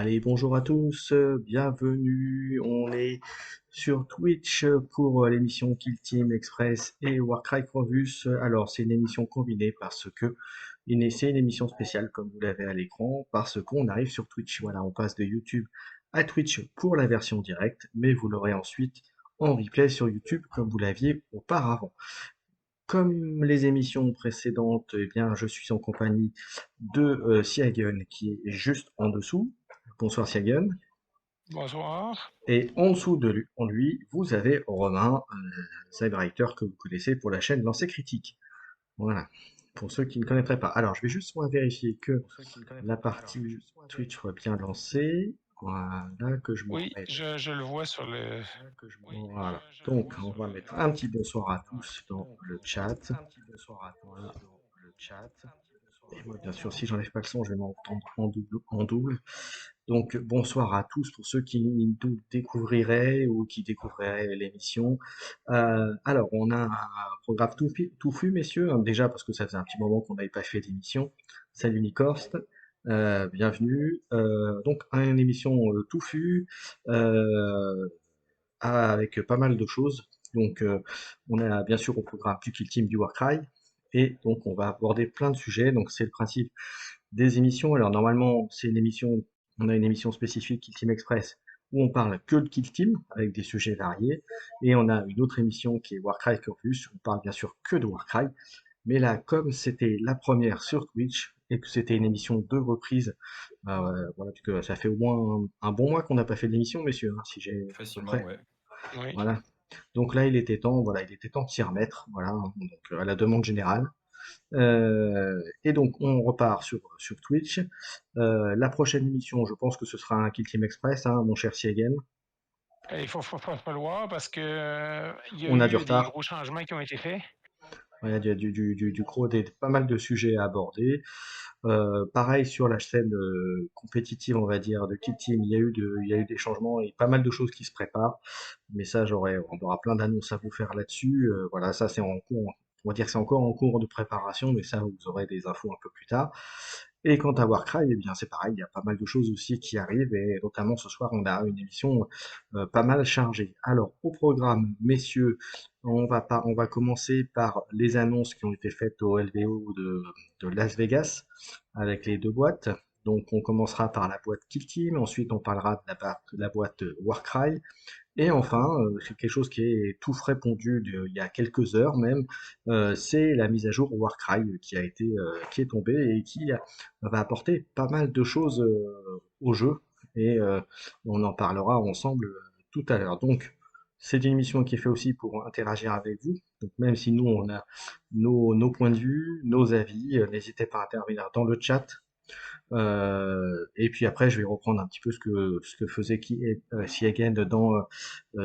Allez, bonjour à tous, bienvenue. On est sur Twitch pour l'émission Kill Team Express et Warcry Corvus. Alors, c'est une émission combinée parce que c'est une émission spéciale, comme vous l'avez à l'écran, parce qu'on arrive sur Twitch. Voilà, on passe de YouTube à Twitch pour la version directe, mais vous l'aurez ensuite en replay sur YouTube comme vous l'aviez auparavant. Comme les émissions précédentes, eh bien, je suis en compagnie de Siagen qui est juste en dessous. Bonsoir Siagen. Bonsoir. Et en dessous de lui, vous avez Romain, Cyberwriter que vous connaissez pour la chaîne Lancer Critique. Voilà, pour ceux qui ne connaîtraient pas. Alors, je vais juste moi vérifier que la partie Twitch soit bien lancée. Voilà, que je me Oui, remette. je le vois sur le. Voilà. Donc, on va mettre un petit bonsoir à tous dans le chat. Voilà. Et moi, bien sûr, si j'enlève pas le son, je vais m'entendre en double. Donc, bonsoir à tous pour ceux qui nous découvriraient ou qui découvriraient l'émission. Alors, on a un programme touffu, messieurs, hein, déjà parce que ça faisait un petit moment qu'on n'avait pas fait d'émission. Salut Nicorst, bienvenue. Donc, une émission touffue, avec pas mal de choses. Donc, on a bien sûr au programme du Kill Team du Warcry. Et donc, on va aborder plein de sujets. Donc, c'est le principe des émissions. Alors normalement, on a une émission spécifique Kill Team Express où on parle que de Kill Team avec des sujets variés, et on a une autre émission qui est Warcry Corpus où on parle bien sûr que de Warcry. Mais là, comme c'était la première sur Twitch et que c'était une émission de reprise, voilà, parce que ça fait au moins un bon mois qu'on n'a pas fait d'émission, messieurs, hein, si j'ai à peu Facilement, près. ouais. Oui. Voilà. Donc là, il était temps de s'y remettre, voilà, hein, donc à la demande générale. Et donc on repart sur Twitch. La prochaine émission, je pense que ce sera un Kill Team Express, hein, mon cher Siegen. Et il faut pas falloir parce que il y a On a du eu des retard. gros changements qui ont été faits. Ouais, il y a du gros, pas mal de sujets à aborder. Pareil sur la scène compétitive, on va dire, de Kill Team, il y a eu des changements et pas mal de choses qui se préparent. Mais ça, on aura plein d'annonces à vous faire là-dessus. Voilà, ça c'est en cours. On va dire que c'est encore en cours de préparation, mais ça, vous aurez des infos un peu plus tard. Et quant à Warcry, eh bien c'est pareil, il y a pas mal de choses aussi qui arrivent, et notamment ce soir, on a une émission pas mal chargée. Alors, au programme, messieurs, on va commencer par les annonces qui ont été faites au LVO de Las Vegas, avec les deux boîtes. Donc, on commencera par la boîte Kill Team, ensuite on parlera de la boîte Warcry, et enfin, c'est quelque chose qui est tout frais pondu il y a quelques heures même, c'est la mise à jour Warcry qui est tombée et qui va apporter pas mal de choses au jeu, et on en parlera ensemble tout à l'heure. Donc, c'est une émission qui est faite aussi pour interagir avec vous. Donc, même si nous, on a nos points de vue, nos avis, n'hésitez pas à intervenir dans le chat. Et puis après, je vais reprendre un petit peu ce que faisait Siegen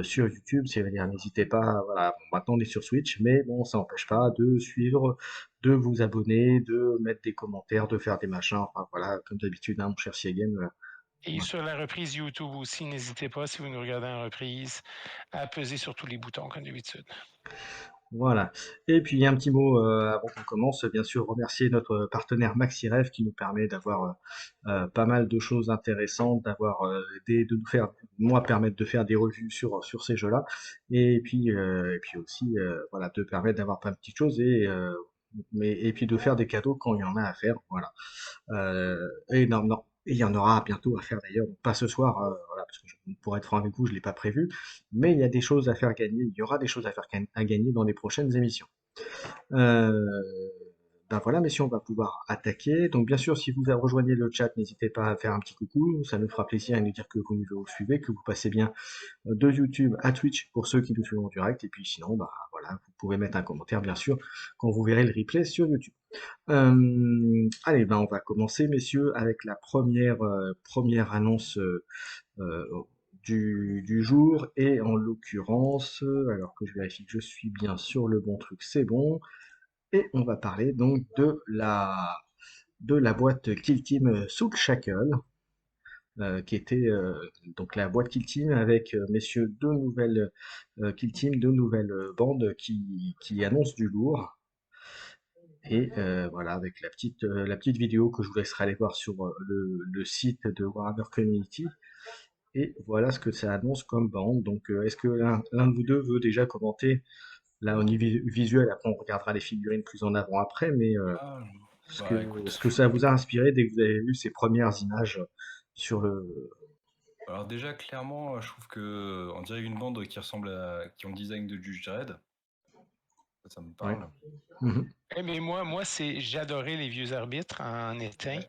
sur YouTube. C'est-à-dire, n'hésitez pas, voilà, bon, maintenant on est sur Switch, mais bon, ça n'empêche pas de suivre, de vous abonner, de mettre des commentaires, de faire des machins. Enfin voilà, comme d'habitude, hein, mon cher Siegen. Et Voilà. sur la reprise YouTube aussi, n'hésitez pas, si vous nous regardez en reprise, à peser sur tous les boutons comme d'habitude. Voilà. Et puis, il y a un petit mot avant qu'on commence, bien sûr, remercier notre partenaire MaxiRev qui nous permet d'avoir pas mal de choses intéressantes, de nous faire, moi, permettre de faire des revues sur ces jeux-là, et puis aussi, voilà, de permettre d'avoir plein de petites choses et puis de faire des cadeaux quand il y en a à faire, voilà. Et non, non, et il y en aura bientôt à faire d'ailleurs, donc pas ce soir, voilà, parce que pour être franc avec vous, je l'ai pas prévu, mais il y a des choses à faire gagner, il y aura des choses à gagner dans les prochaines émissions. Euh, ben voilà, messieurs, on va pouvoir attaquer. Donc bien sûr, si vous rejoignez le chat, n'hésitez pas à faire un petit coucou, ça nous fera plaisir et nous dire que vous nous suivez, que vous passez bien de YouTube à Twitch pour ceux qui nous suivent en direct, et puis sinon, bah voilà, vous pouvez mettre un commentaire bien sûr quand vous verrez le replay sur YouTube. Allez, ben on va commencer, messieurs, avec la première annonce euh, du jour, et en l'occurrence, alors que je vérifie que je suis bien sur le bon truc, c'est bon, et on va parler donc de la boîte Kill Team Soul Shackle, qui était donc la boîte Kill Team avec messieurs deux nouvelles Kill Team, deux nouvelles bandes qui annoncent du lourd. Et voilà, avec la petite vidéo que je vous laisserai aller voir sur le site de Warhammer Community. Et voilà ce que ça annonce comme bande. Donc, est-ce que l'un de vous deux veut déjà commenter là au niveau visuel? Après, on regardera les figurines plus en avant après, mais Ah, bah écoute, ce que ça vous a inspiré dès que vous avez vu ces premières images sur le. alors déjà clairement, je trouve que on dirait une bande qui ont le design de Judge Dredd. Ça me Ouais. parle. Mhm. Mais moi, j'adorais les vieux arbitres en étain. Ouais.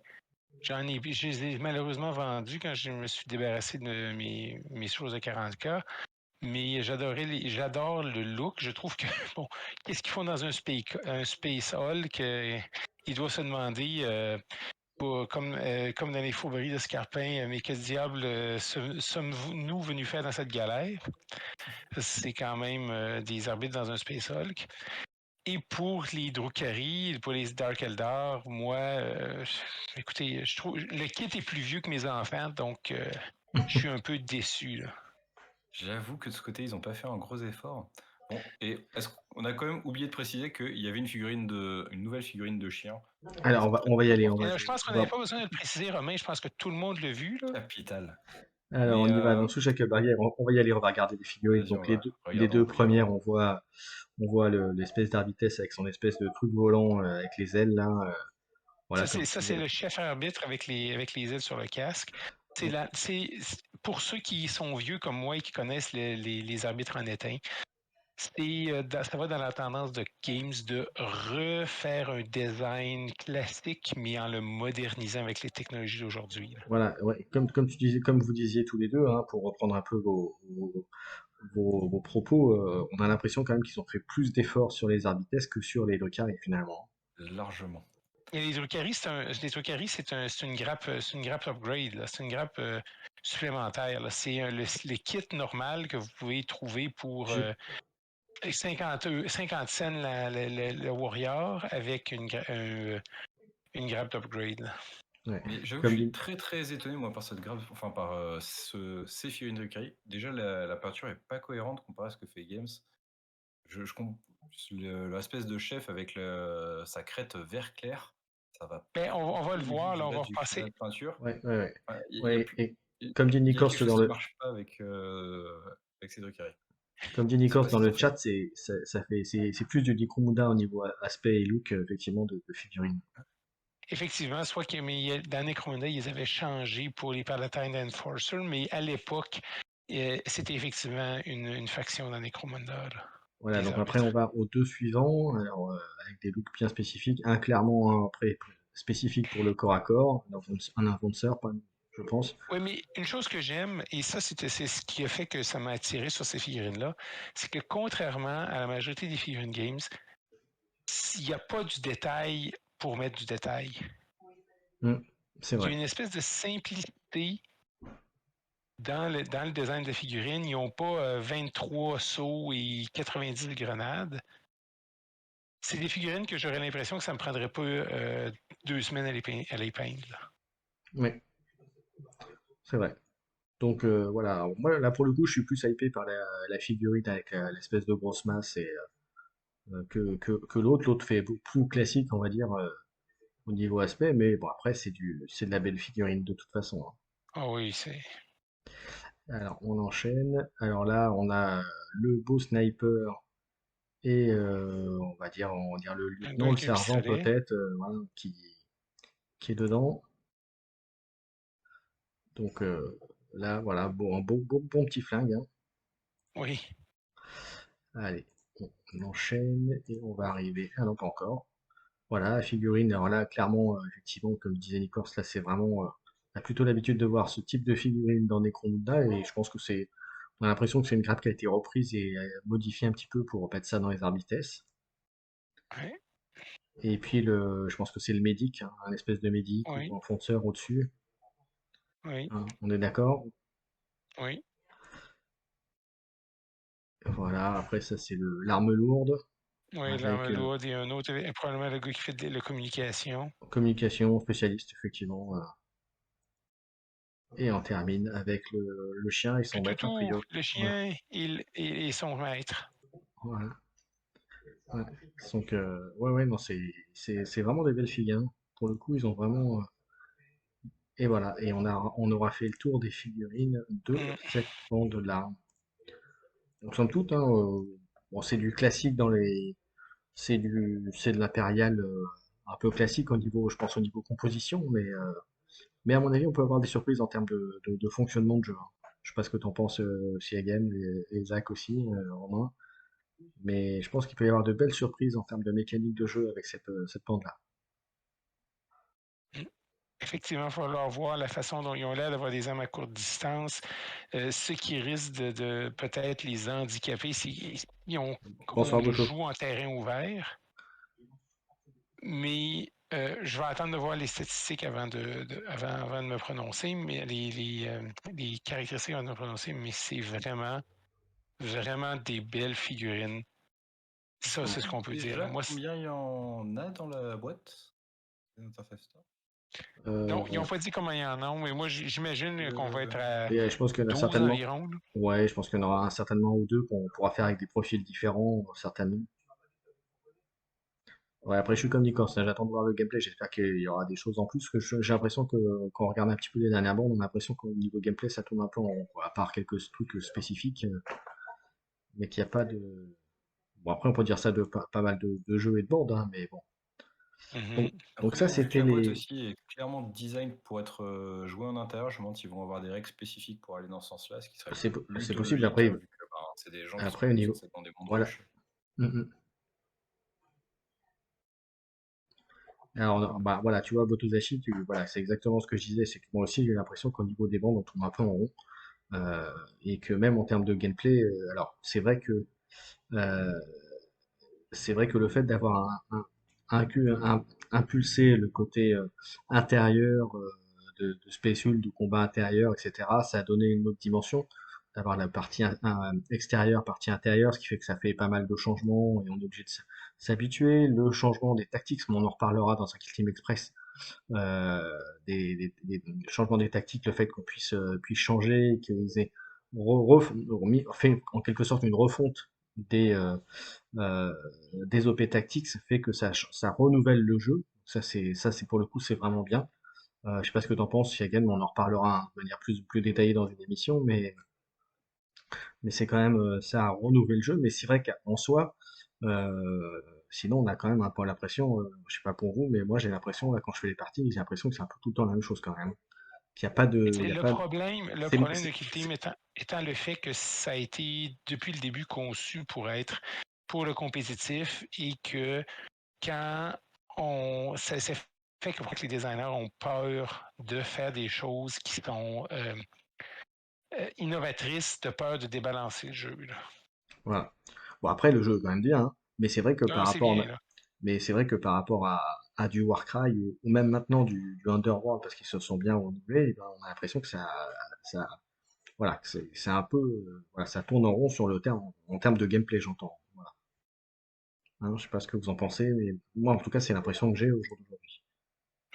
Je les ai malheureusement vendus quand je me suis débarrassé de mes choses de 40K. Mais j'adore le look. Je trouve que, bon, qu'est-ce qu'ils font dans un Space Hall que il doit se demander, comme dans les fourberies de Scarpin, mais que diable sommes-nous venus faire dans cette galère? C'est quand même des arbitres dans un Space Hulk. Et pour les Drukhari, pour les Dark Eldar, moi, écoutez, je trouve le kit est plus vieux que mes enfants, donc je suis un peu déçu, là. J'avoue que de ce côté, ils ont pas fait un gros effort. Bon, et est-ce qu'on a quand même oublié de préciser qu'il y avait une nouvelle figurine de chien qui Alors, s'appelle on va y aller. Et là, je pense qu'on On n'avait va, pas besoin de le préciser, Romain. Je pense que tout le monde l'a vu, là. Capital. alors, Mais on y va. Donc, sous chaque barrière, on va y aller. On va regarder les figurines. vas-y, Donc, les regardons, deux regardons. premières, on voit l'espèce d'Arvitesse avec son espèce de truc volant avec les ailes là. Voilà, comme Ça, tu c'est disais. le chef arbitre avec les ailes sur le casque. Pour ceux qui sont vieux comme moi et qui connaissent les arbitres en étain, ça va dans la tendance de Games de refaire un design classique, mais en le modernisant avec les technologies d'aujourd'hui, là. Voilà, ouais, comme tu disais, comme vous disiez tous les deux, hein, pour reprendre un peu vos propos, on a l'impression quand même qu'ils ont fait plus d'efforts sur les Arbites que sur les Drukhari finalement. Largement. Et les Drukhari, c'est une grappe upgrade, là. C'est une grappe supplémentaire, là. C'est le kit normal que vous pouvez trouver pour Je, 50 cents le Warrior avec une grappe d'upgrade, là. ouais, Mais j'avoue que je comme suis dit, très très étonné moi par cette grave, enfin par ces figurines de Curry. Déjà la peinture est pas cohérente comparée à ce que fait Games. Je l'espèce de chef avec sa crête vert clair, ça va Ben, pas on du va tout le au niveau voir, du là, on bas va du schéma repasser. de peinture. ouais, ouais, ouais, Il y a ouais, plus, et comme dit il y a quelque Nikos chose qui marche pas avec ces deux carrés. comme dit Je sais Nikos pas ce dans qu'ils le ont fait. chat, c'est plus du Necromunda au niveau aspect et look, effectivement, de figurines. Effectivement, dans Necromunda, ils avaient changé pour les Palatine Enforcer, mais à l'époque, c'était effectivement une faction dans Necromunda, là, Voilà, des donc après on arbitres. va aux deux suivants, alors, avec des looks bien spécifiques, un clairement après spécifique pour le corps à corps, un Invencer, je pense. Oui, mais une chose que j'aime, et ça, c'est ce qui a fait que ça m'a attiré sur ces figurines-là, c'est que contrairement à la majorité des figurines games, il n'y a pas du détail pour mettre du détail. Mm, c'est Il y a vrai. une espèce de simplicité dans le design de figurines. Ils n'ont pas 23 sauts et 90 grenades. C'est des figurines que j'aurais l'impression que ça ne me prendrait pas 2 semaines à les peindre, là. Oui, c'est vrai. Donc voilà, alors, moi là pour le coup je suis plus hypé par la figurine avec l'espèce de grosse masse et, que l'autre. L'autre fait beaucoup plus classique on va dire au niveau aspect, mais bon après c'est de la belle figurine de toute façon, hein. Ah oui, c'est. Alors on enchaîne. Alors là on a le beau sniper et on va dire le Un lieutenant, gars le avec un sergent pistolet. peut-être, voilà, qui est dedans. Donc là, voilà, bon, un bon petit flingue, hein. Oui. Allez, on enchaîne et on va arriver. Ah non, pas encore. Voilà, la figurine. Alors là, clairement, effectivement, comme disait Nikos, là, c'est vraiment. On a plutôt l'habitude de voir ce type de figurine dans Necromunda et je pense que c'est. On a l'impression que c'est une grappe qui a été reprise et modifiée un petit peu pour mettre ça dans les Arbites. Ouais. Et puis, je pense que c'est le médic, hein, un espèce de médic ou Oui. un fonceur au-dessus, Oui. hein, on est d'accord? Oui. Voilà, après ça c'est l'arme lourde, Oui, l'arme avec lourde et un autre, probablement le gars qui fait la communication. communication spécialiste effectivement. Et on termine avec le chien et Le son maître a toutou, priori. le Voilà, chien et son maître. voilà. Ouais. Donc, ouais, non, c'est vraiment des belles figurines. Pour le coup, ils ont vraiment. Et voilà, et on aura fait le tour des figurines de Mm. cette bande-là. Donc, somme toute, hein, bon, c'est du classique dans les. C'est de l'impérial un peu classique au niveau, je pense, au niveau composition, mais à mon avis, on peut avoir des surprises en termes de fonctionnement de jeu, hein. Je sais pas ce que t'en penses, Siagen et Zach aussi, Romain. Mais je pense qu'il peut y avoir de belles surprises en termes de mécanique de jeu avec cette bande-là. Mm. Effectivement, il va falloir voir la façon dont ils ont l'air d'avoir des armes à courte distance. Ce qui risque de peut-être les handicaper, c'est qu'ils Bonsoir, on Boto. joue en terrain ouvert, mais je vais attendre de voir les statistiques avant de me prononcer, mais les caractéristiques avant de me prononcer, mais c'est vraiment, vraiment des belles figurines. Ça, c'est ce qu'on peut dire, là. Déjà, Moi, combien il y en a dans la boîte d'Interface Store? non, ils Euh, n'ont pas dit comment il y en a, mais moi, j'imagine qu'on va être à et je pense qu'il y en a 12 certainement. environ, là. Ouais, je pense qu'il y en aura un certainement ou deux qu'on pourra faire avec des profils différents, certainement. Ouais, après, je suis comme Nikos, hein, j'attends de voir le gameplay. J'espère qu'il y aura des choses en plus. Parce que j'ai l'impression que quand on regarde un petit peu les dernières bandes, on a l'impression qu'au niveau gameplay, ça tourne un peu en rond, quoi. À part quelques trucs spécifiques, mais qu'il n'y a pas de. Bon, après, on peut dire ça de pas mal de jeux et de bandes, hein, mais bon. Mhm. Donc, donc Après, ça, vu que c'était la boîte les. aussi est clairement design pour être jouée en intérieur, je me demande s'ils vont avoir des règles spécifiques pour aller dans ce sens-là, ce qui serait C'est plutôt possible. logique, Après, hein, vu que c'est des gens qui après au sont niveau. censés être dans des mondes Voilà. rush. Mm, mm. Alors, bah, voilà, tu vois, Botozashi, voilà, c'est exactement ce que je disais. C'est que moi aussi, j'ai l'impression qu'au niveau des bandes, on tourne un peu en rond. Euh, et que même en termes de gameplay, alors euh, c'est vrai que le fait d'avoir impulsé le côté intérieur de Space Hulk, du combat intérieur, etc., ça a donné une autre dimension d'avoir la partie extérieure, partie intérieure, ce qui fait que ça fait pas mal de changements et on est obligé de s'habituer. Le changement des tactiques, on en reparlera dans un Kill Team Express, des changements des tactiques, le fait qu'on puisse changer, qu'ils aient fait en quelque sorte une refonte euh, des OP tactiques, ça fait que ça renouvelle le jeu. Ça c'est pour le coup c'est vraiment bien. Je sais pas ce que t'en penses, Yagen, mais on en reparlera hein, de manière plus détaillée dans une émission, mais c'est quand même ça renouvelle le jeu. Mais c'est vrai qu'en soi, sinon on a quand même un peu l'impression, je sais pas pour vous, mais moi j'ai l'impression là quand je fais les parties, j'ai l'impression que c'est un peu tout le temps la même chose quand même. Qu'il n'y a pas Mais de, tu il sais, y a le pas, problème, le c'est, problème de c'est- Kill Team étant le fait que ça a été depuis le début conçu pour être pour le compétitif et que quand ça s'est fait que les designers ont peur de faire des choses qui sont innovatrices, de peur de débalancer le jeu, là. voilà. Bon après le jeu est quand même bien, hein, mais c'est vrai que Non, par c'est rapport, bien, là. Mais c'est vrai que par rapport à du Warcry ou même maintenant du Underworld, parce qu'ils se sont bien renouvelés, eh ben, on a l'impression que ça, voilà, que c'est un peu, voilà, ça tourne en rond sur le terme, en termes de gameplay, j'entends. Voilà. Hein, je sais pas ce que vous en pensez, mais moi, en tout cas, c'est l'impression que j'ai au jour d'aujourd'hui.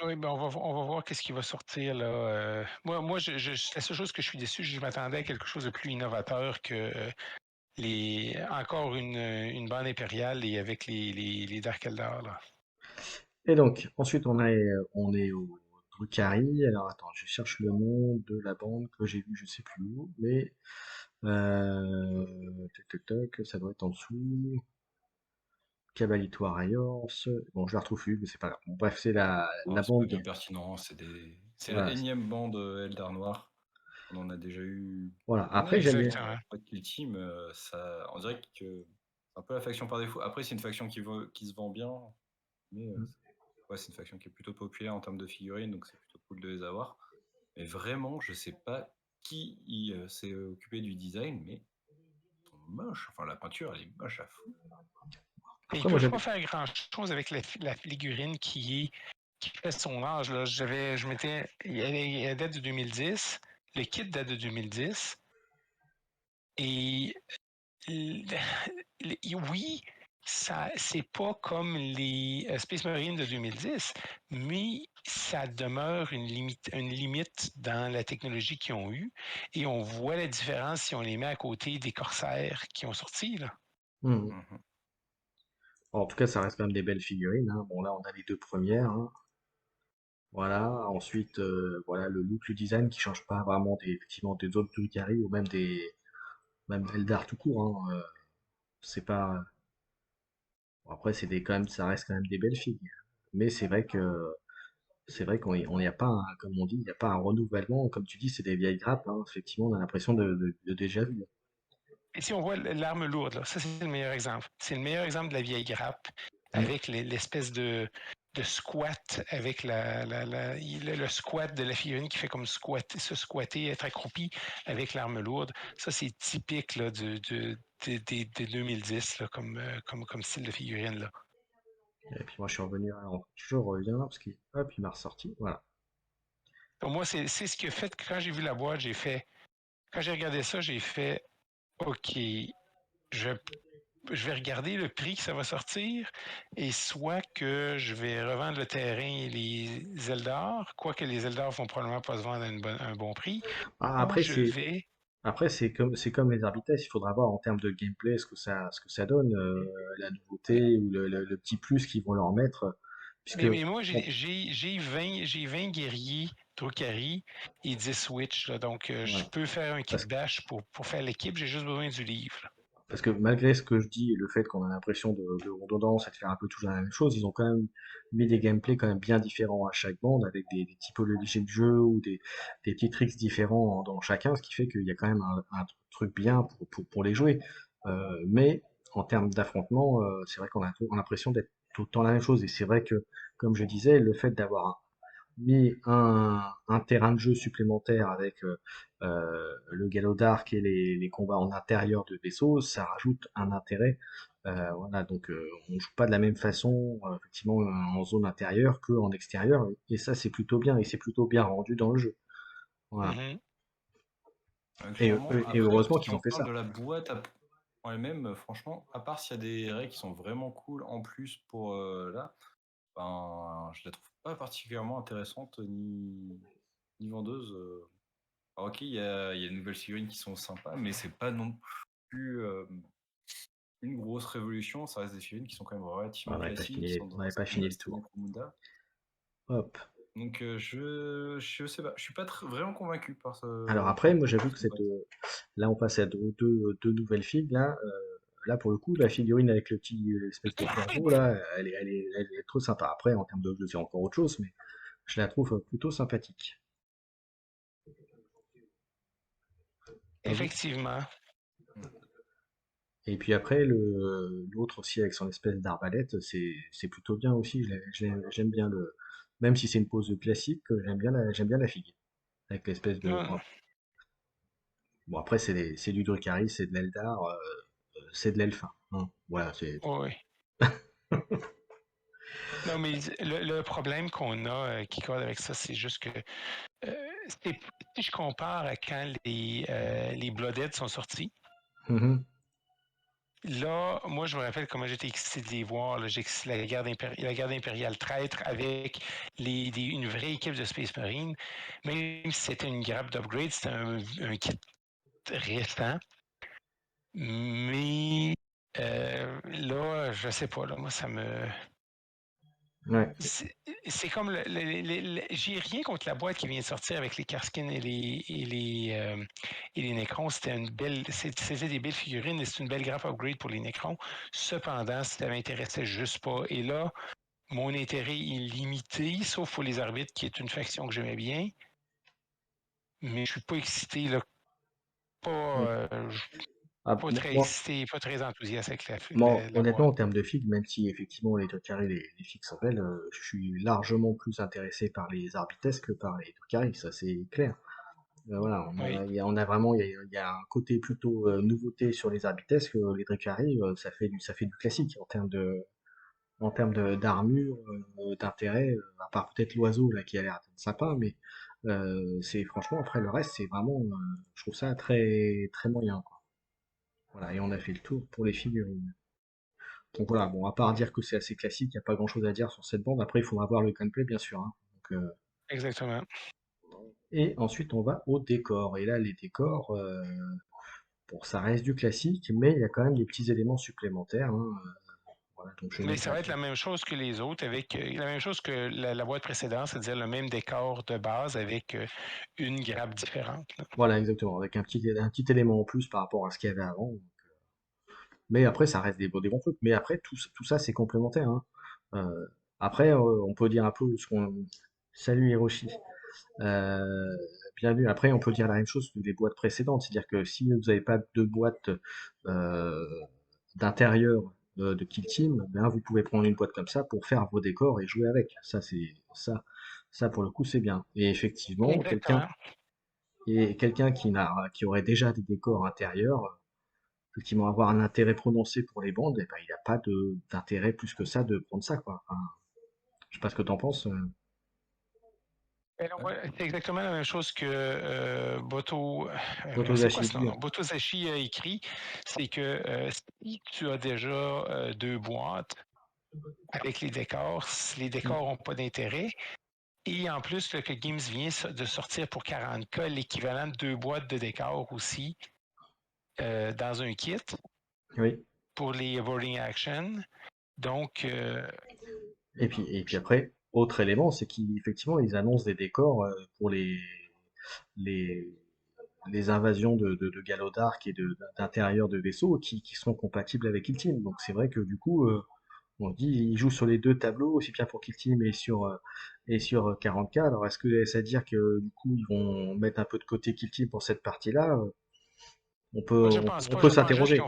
Oui, ben on va voir qu'est-ce qui va sortir là. Moi la seule chose que je suis déçu, je m'attendais à quelque chose de plus innovateur que encore une bande impériale et avec les Dark Eldar, là. Et donc, ensuite, on est au Drukhari. Alors, attends, je cherche le nom de la bande que j'ai vue, je sais plus où, mais, toc, toc, toc, ça doit être en dessous. Cabalito Warriors. Bon, je la retrouve plus, mais c'est pas grave. Bon, bref, c'est Non, la c'est pas bande. bien pertinent, c'est la Voilà. énième bande Eldar Noir. On en a déjà eu Voilà. pas Après, mal j'aime bien. Exactement. pas Kill Team, on dirait que c'est un peu la faction par défaut. Après, c'est une faction qui se vend bien, mais ouais, c'est une faction qui est plutôt populaire en termes de figurines, donc c'est plutôt cool de les avoir. Mais vraiment, je sais pas qui s'est occupé du design, mais ils sont moches. Enfin, la peinture, elle est moche à fou. Et ils Après, ne moi, peuvent pas j'avais. faire grand-chose avec la figurine qui fait son âge, là. Elle date de 2010. Le kit date de 2010. Et oui, ça, c'est pas comme les Space Marines de 2010, mais ça demeure une limite dans la technologie qu'ils ont eue. Et on voit la différence si on les met à côté des Corsaires qui ont sorti, là. Hmm. Mhm. En tout cas, ça reste quand même des belles figurines, hein. Bon, là, on a les deux premières, hein. Voilà. Ensuite, voilà, le look, le design qui change pas vraiment effectivement des autres Drukhari ou même Eldar tout court, hein. C'est pas. Bon, après, quand même, ça reste quand même des belles figues. Mais c'est vrai qu'on n'y a pas, comme on dit, il n'y a pas un renouvellement. Comme tu dis, c'est des vieilles grappes, hein. Effectivement, on a l'impression de déjà vu. Et si on voit l'arme lourde, là, ça c'est le meilleur exemple. C'est le meilleur exemple de la vieille grappe Mm. avec l'espèce de squat avec le squat de la figurine qui fait comme se squatter, être accroupi avec l'arme lourde. Ça, c'est typique là, des 2010 là, comme style de figurine. Là. Et puis moi, je suis revenu, alors, je reviens, parce qu'il hop, il m'a ressorti. Voilà. Pour moi, c'est ce qui a fait que quand j'ai vu la boîte, quand j'ai regardé ça, j'ai fait OK, je je vais regarder le prix que ça va sortir et soit que je vais revendre le terrain et les Eldar, quoique les Eldar vont probablement pas se vendre à un bon prix, Ah, ou je vais... après, c'est comme les arbitrages, il faudra voir en termes de gameplay ce que ça donne, la nouveauté ou le petit plus qu'ils vont leur mettre, puisque, Mais moi, bon, j'ai 20 guerriers Drukhari et 10 Switch, là, donc je voilà. peux faire un kit Parce, bash pour faire l'équipe, j'ai juste besoin du livre. Là. parce que malgré ce que je dis et le fait qu'on a l'impression de redondance et de faire un peu toujours la même chose, ils ont quand même mis des gameplays quand même bien différents à chaque bande avec des typologies de jeu ou des petits tricks différents dans chacun, ce qui fait qu'il y a quand même un truc bien pour les jouer. Mais en termes d'affrontement, c'est vrai qu'on a l'impression d'être tout le temps la même chose. Et c'est vrai que, comme je disais, le fait d'avoir mis un terrain de jeu supplémentaire avec le galop d'arc et les combats en intérieur de vaisseaux, ça rajoute un intérêt. Voilà, donc on joue pas de la même façon effectivement en zone intérieure qu'en extérieur, et ça c'est plutôt bien, et c'est plutôt bien rendu dans le jeu. Voilà. Mhm. Clairement. Et Après, heureusement si qu'ils ont on fait parle ça. de la boîte en elle-même, franchement, à part s'il y a des règles qui sont vraiment cool en plus pour là, ben, je la trouve pas particulièrement intéressante ni vendeuse. Alors, ok, il y a de nouvelles figurines qui sont sympas, mais c'est pas non plus une grosse révolution. Ça reste des figurines qui sont quand même On relativement n'avait pas classiques, fini, qui sont on dans un n'avait pas certain fini le style tour. Necromunda. Hop. Donc je sais pas, je suis pas vraiment convaincu Alors par après, moi j'avoue par que cette boîte. là on passe à deux nouvelles figues là. Là pour le coup, la figurine avec le petit espèce de corbeau là, elle est trop sympa. Après, en termes de jeu, c'est encore autre chose, mais je la trouve plutôt sympathique. Tandis Effectivement. Et puis après, l'autre aussi avec son espèce d'arbalète, c'est plutôt bien aussi. J'aime bien même si c'est une pose classique, j'aime bien la figue. Avec l'espèce de, Non, bon après c'est du Drukhari, c'est de l'Eldar, c'est de l'Elfin, hein. Voilà, c'est. oui. Non, mais le problème qu'on a qui code avec ça, c'est juste que si je compare à quand les Bloodheads sont sortis, Mhm. là, moi, je me rappelle comment j'étais excité de les voir. Là, la garde impériale traître avec une vraie équipe de Space Marine. Même si c'était une grappe d'upgrade, c'était un kit récent. Mais là, je sais pas, là, moi, ça me. Ouais. C'est comme j'ai rien contre la boîte qui vient de sortir avec les Karskin et les Necrons. C'était des belles figurines et c'est une belle grappe upgrade pour les Necrons. Cependant, ça m'intéressait juste pas. Et là, mon intérêt est limité, sauf pour les arbitres, qui est une faction que j'aimais bien. Mais je suis pas excité, là, Mm. Ah, pas très moi, excité, pas très enthousiaste avec la honnêtement, en boîte. termes de figues, même si effectivement les Drukhari, les figues sont belles, je suis largement plus intéressé par les Arbites que par les Drukhari, ça c'est clair. Voilà, Oui. on a vraiment, il y a un côté plutôt nouveauté sur les Arbites que les Drukhari, ça fait du classique en termes d'armure, d'intérêt, à part peut-être l'oiseau là qui a l'air sympa, mais c'est franchement après le reste c'est vraiment, je trouve ça très très moyen, quoi. Voilà, et on a fait le tour pour les figurines. Donc voilà, bon, à part dire que c'est assez classique, il n'y a pas grand-chose à dire sur cette bande. Après, il faudra voir le gameplay, bien sûr, hein. Exactement. Et ensuite, on va au décor. Et là, les décors, bon, ça reste du classique, mais il y a quand même des petits éléments supplémentaires, hein. Voilà, donc je Mais ça mettrai va être la même chose que les autres, avec la même chose que la boîte précédente, c'est-à-dire le même décor de base avec une grappe différente. Là. Voilà, exactement, avec un petit élément en plus par rapport à ce qu'il y avait avant. Mais après, ça reste des bons trucs. Mais après, tout ça, c'est complémentaire, hein. Euh, après, on peut dire un peu ce qu'on... Salut Hiroshi. Euh, Bienvenue. Après, on peut dire la même chose que les boîtes précédentes. C'est-à-dire que si vous n'avez pas de boîte euh, d'intérieur de Kill Team, ben, vous pouvez prendre une boîte comme ça pour faire vos décors et jouer avec. Ça pour le coup, c'est bien. Et effectivement, Exactement. quelqu'un qui aurait déjà des décors intérieurs, effectivement, avoir un intérêt prononcé pour les bandes, eh ben, il n'y a pas d'intérêt plus que ça de prendre ça, quoi. Enfin, je sais pas ce que t'en penses. Alors, c'est exactement la même chose que c'est quoi Motozashi ce dit, nom? Botozashi a écrit, c'est que si tu as déjà deux boîtes avec les décors n'ont pas d'intérêt. Et en plus, le que Games vient de sortir pour 40K l'équivalent de deux boîtes de décors aussi dans un kit oui. pour les boarding action. Donc, Et puis après, autre élément, c'est qu'effectivement, ils annoncent des décors pour les, les invasions de Gallo Dark et d'intérieur de vaisseaux qui seront compatibles avec Kill Team. Donc c'est vrai que du coup, on dit ils jouent sur les deux tableaux, aussi bien pour Kill Team et sur 40K. Alors est-ce que ça veut dire que du coup ils vont mettre un peu de côté Kill Team pour cette partie-là? moi, je pense On pas. peut Je pense juste s'interroger.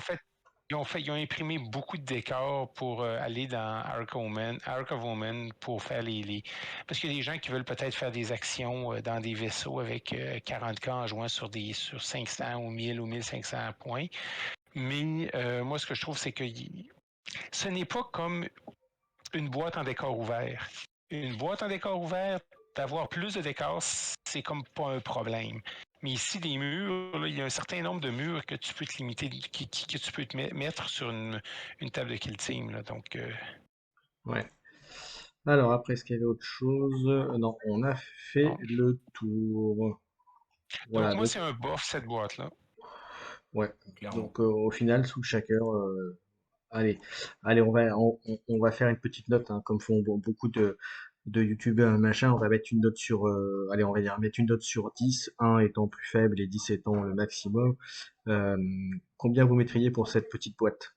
ils ont imprimé beaucoup de décors pour aller dans Ark of Omen pour faire parce qu'il y a des gens qui veulent peut-être faire des actions dans des vaisseaux avec 40K en jouant sur 500 ou 1000 ou 1500 points. Mais moi, ce que je trouve, c'est que ce n'est pas comme une boîte en décor ouvert. Une boîte en décor ouvert, d'avoir plus de décors, c'est comme pas un problème. Mais ici, les murs, là, il y a un certain nombre de murs que tu peux te limiter, que tu peux te mettre sur une table de kill team. Là. Donc, Ouais. Alors après, est-ce qu'il y avait autre chose? Non, on a fait bon. le tour. Donc Voilà, moi, donc c'est un bof, cette boîte-là. ouais. clairement. Donc au final, sous shaker, allez, on va faire une petite note, hein, comme font beaucoup de youtubeurs, machin. On va mettre une note sur, allez, on va dire mettre une note sur 10, 1 étant plus faible et 10 étant le maximum. Euh, Combien vous mettriez pour cette petite boîte?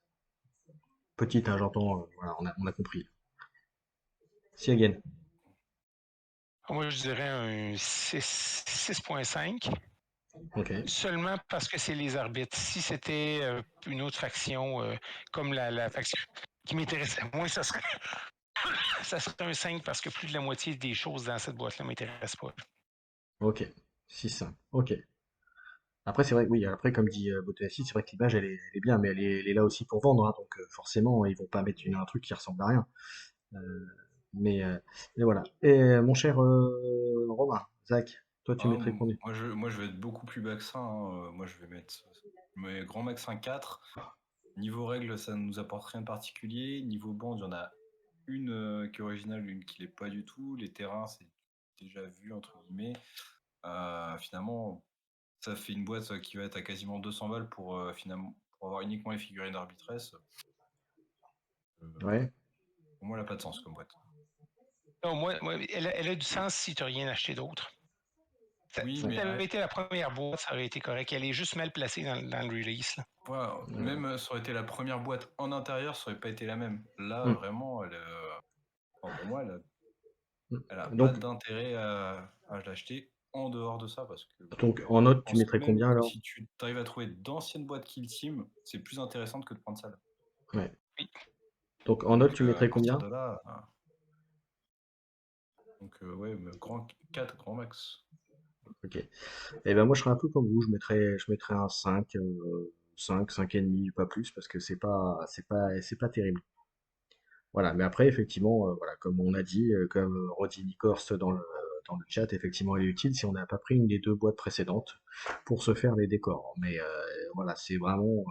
Petite, hein, j'entends, voilà, on a compris. Si again. Moi, je dirais un 6.5. Ok. Seulement parce que c'est les arbitres. Si c'était une autre faction, comme la faction qui m'intéressait moins, ça serait un 5 parce que plus de la moitié des choses dans cette boîte-là ne m'intéressent pas. Ok. 6-5. Ok. Après, c'est vrai, oui, après, comme dit Botolassi, c'est vrai que l'image, elle est bien, mais elle est là aussi pour vendre, hein, donc forcément, ils vont pas mettre un truc qui ressemble à rien. Euh, mais, euh, mais voilà. Et mon cher Romain, Zach, toi, tu Ah, mettrais combien? moi, je vais être beaucoup plus bas que ça, hein. Moi, je mets grand max un 4. Niveau règles, ça ne nous apporte rien de particulier. Niveau bande, il y en a une qui est originale, une qui l'est pas du tout. Les terrains, c'est déjà vu, entre guillemets. Finalement, ça fait une boîte qui va être à quasiment 200 balles finalement, pour avoir uniquement les figurines d'arbitresse. Ouais, Pour moi, elle n'a pas de sens comme boîte. Non, elle a du sens si tu n'as rien acheté d'autre. Oui, Si mais ça avait été la première boîte, ça aurait été correct. Elle est juste mal placée dans le release. Là. voilà, même ça aurait été la première boîte en intérieur, ça aurait pas été la même. Là, mm, vraiment, pour moi, elle a pas Donc, d'intérêt à l'acheter en dehors de ça, parce que donc, en note, je tu pense mettrais même combien que alors? si tu arrives à trouver d'anciennes boîtes Kill Team, c'est plus intéressant que de prendre ça là. Ouais. Oui. Donc, en note, Donc tu à mettrais partir combien? de là, ouais, mais grand 4, grand max. Ok. Et ben, moi, je serais un peu comme vous, je mettrais un 5, 5 et demi, pas plus, parce que c'est pas terrible. Voilà, mais après, effectivement, voilà, comme on a dit, comme Roddy Nicorst dans le chat, effectivement, elle est utile si on n'a pas pris une des deux boîtes précédentes pour se faire les décors. Mais voilà, c'est vraiment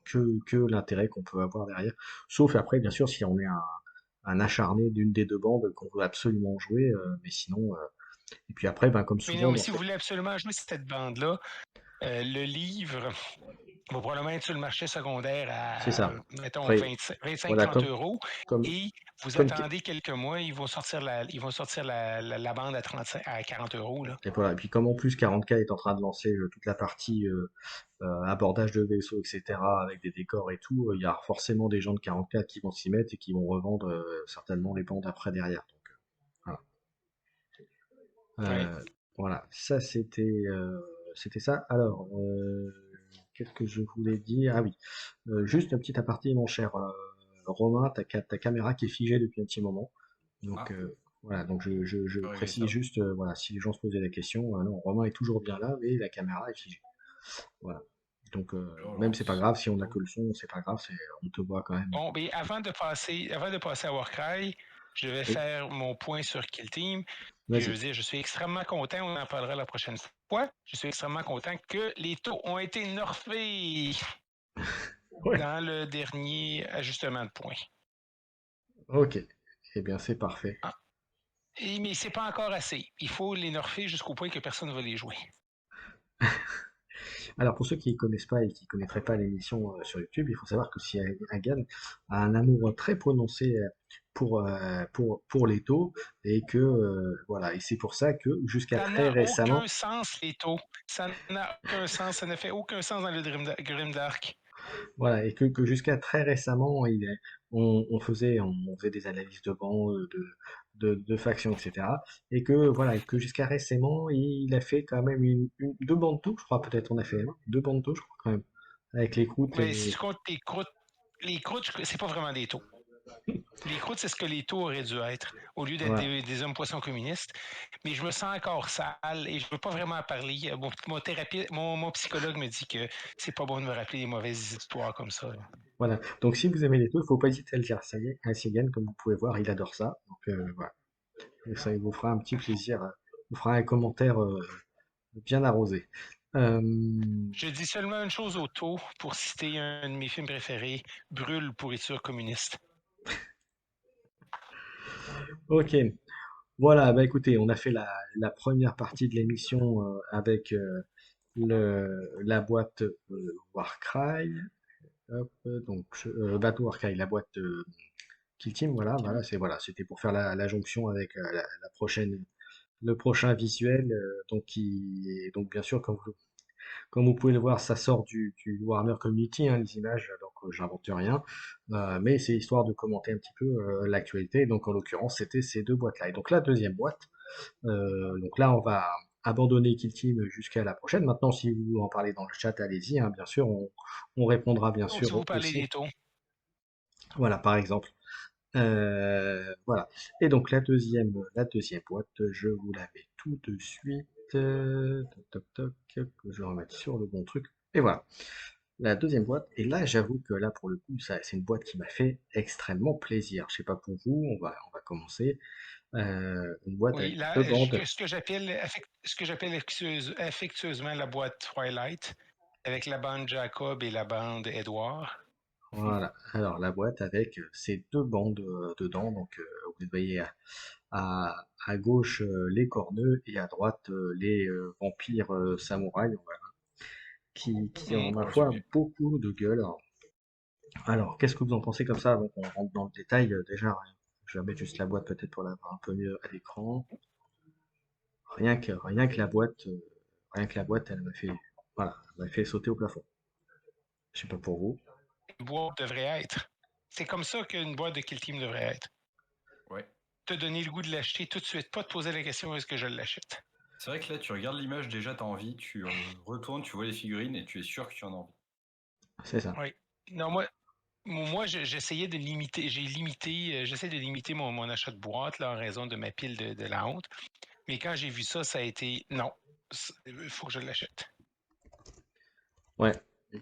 que l'intérêt qu'on peut avoir derrière. Sauf après, bien sûr, si on est un acharné d'une des deux bandes qu'on veut absolument jouer, mais sinon, et puis après, ben, comme Mais souvent non, mais dans si vous cette... voulez absolument jouer cette bande-là, le livre va probablement être sur le marché secondaire C'est à, ça. mettons, Après, voilà, 25-30 euros. comme, Et vous comme, attendez quelques mois, ils vont sortir la bande à 35, à 40 euros, là. et voilà. Et puis comme en plus 40K est en train de lancer toute la partie abordage de vaisseau, etc., avec des décors et tout, il y a forcément des gens de 40K qui vont s'y mettre et qui vont revendre certainement les bandes après derrière. Donc, voilà. Ouais. Voilà, ça c'était ça. Alors, qu'est-ce que je voulais dire? Ah oui, juste un petit aparté, mon cher Romain, ta caméra qui est figée depuis un petit moment. Donc Ah, voilà, donc je peut régler précise ça. juste, voilà, si les gens se posaient la question, non, Romain est toujours bien là, mais la caméra est figée. Voilà. Donc Je même c'est pas relance. grave, si on n'a que Go. le son, c'est pas grave, on te voit quand même. Bon, ben, avant de passer à Warcry, je vais Oui, faire mon point sur Kill Team. Puis je veux vas-y. dire, je suis extrêmement content, on en parlera la prochaine fois. Je suis extrêmement content que les taux ont été nerfés Ouais. dans le dernier ajustement de points. Ok. Eh bien, c'est parfait. Ah. Mais c'est pas encore assez. Il faut les nerfer jusqu'au point que personne ne va les jouer. Alors pour ceux qui ne connaissent pas et qui ne connaîtraient pas l'émission sur YouTube, il faut savoir que si Hagan a un amour très prononcé pour les taux et que voilà, et c'est pour ça que jusqu'à Ça très n'a aucun récemment, sens, les taux. Ça n'a aucun sens. Ça ne fait aucun sens dans le Grimdark. voilà, et que jusqu'à très récemment, on faisait des analyses de bancs, de factions, etc. Et que voilà, et que jusqu'à récemment, il a fait quand même deux bandes taux, je crois peut-être on a fait deux bandes taux, je crois quand même, avec les croûtes Mais si et tu comptes les croûtes, c'est pas vraiment des taux. Les croûtes, c'est ce que les taux auraient dû être, au lieu d'être voilà. des hommes poissons communistes. Mais je me sens encore sale et je veux pas vraiment parler. Mon psychologue me dit que c'est pas bon de me rappeler des mauvaises histoires comme ça, là. Voilà. Donc si vous aimez les taux, il ne faut pas hésiter à le dire. Ça y est, à Sigan, comme vous pouvez voir, il adore ça. Donc voilà. Et ça il vous fera un petit plaisir. Il vous fera un commentaire bien arrosé. Euh, Je dis seulement une chose au taux pour citer un de mes films préférés, Brûle pourriture communiste. ok. Voilà, bah écoutez, on a fait la première partie de l'émission avec la boîte Warcry. Hop, donc Battle Warcry, la boîte Kill Team, voilà, Team. c'était pour faire la jonction avec le prochain visuel, donc donc bien sûr, comme vous pouvez le voir, ça sort du Warhammer Community, hein, les images, donc j'invente rien, mais c'est histoire de commenter un petit peu l'actualité. Donc en l'occurrence, c'était ces deux boîtes-là. Et donc la deuxième boîte, donc là, on va abandonner Kill Team jusqu'à la prochaine. Maintenant, si vous en parlez dans le chat, allez-y, hein, bien sûr, on répondra bien Donc, si sûr vous parlez aussi. des taux, Voilà, par exemple. Voilà. Et donc la deuxième boîte, je vous la mets tout de suite. Toc, toc, toc, que je vais remettre sur le bon truc. Et voilà. La deuxième boîte. Et là, j'avoue que là, pour le coup, ça, c'est une boîte qui m'a fait extrêmement plaisir. Je sais pas pour vous, on va commencer. Une boîte oui, avec là, deux bandes. ce que j'appelle affectueusement la boîte Twilight, avec la bande Jacob et la bande Edward. Voilà. Alors, la boîte avec ces deux bandes dedans. Donc, vous voyez à gauche les corneux et à droite les vampires samouraïs. Qui ont, ma Mm. Bon foi, résumé. beaucoup de gueule. Alors, qu'est-ce que vous en pensez comme ça avant qu'on rentre dans le détail? Déjà, je vais mettre juste la boîte peut-être pour la voir un peu mieux à l'écran. Rien que la boîte, elle m'a fait, voilà, elle m'a fait sauter au plafond. Je sais pas pour vous. Une boîte devrait être. C'est comme ça qu'une boîte de Kill Team devrait être. Ouais. Te donner le goût de l'acheter tout de suite, pas te poser la question est-ce que je l'achète. C'est vrai que là, tu regardes l'image, déjà, t'as envie, tu retournes, tu vois les figurines et tu es sûr que tu en as envie. C'est ça. Oui. Non, moi j'essayais de limiter, j'essaie de limiter mon achat de boîte là, en raison de ma pile de la honte. Mais quand j'ai vu ça, ça a été non, il faut que je l'achète. Ouais.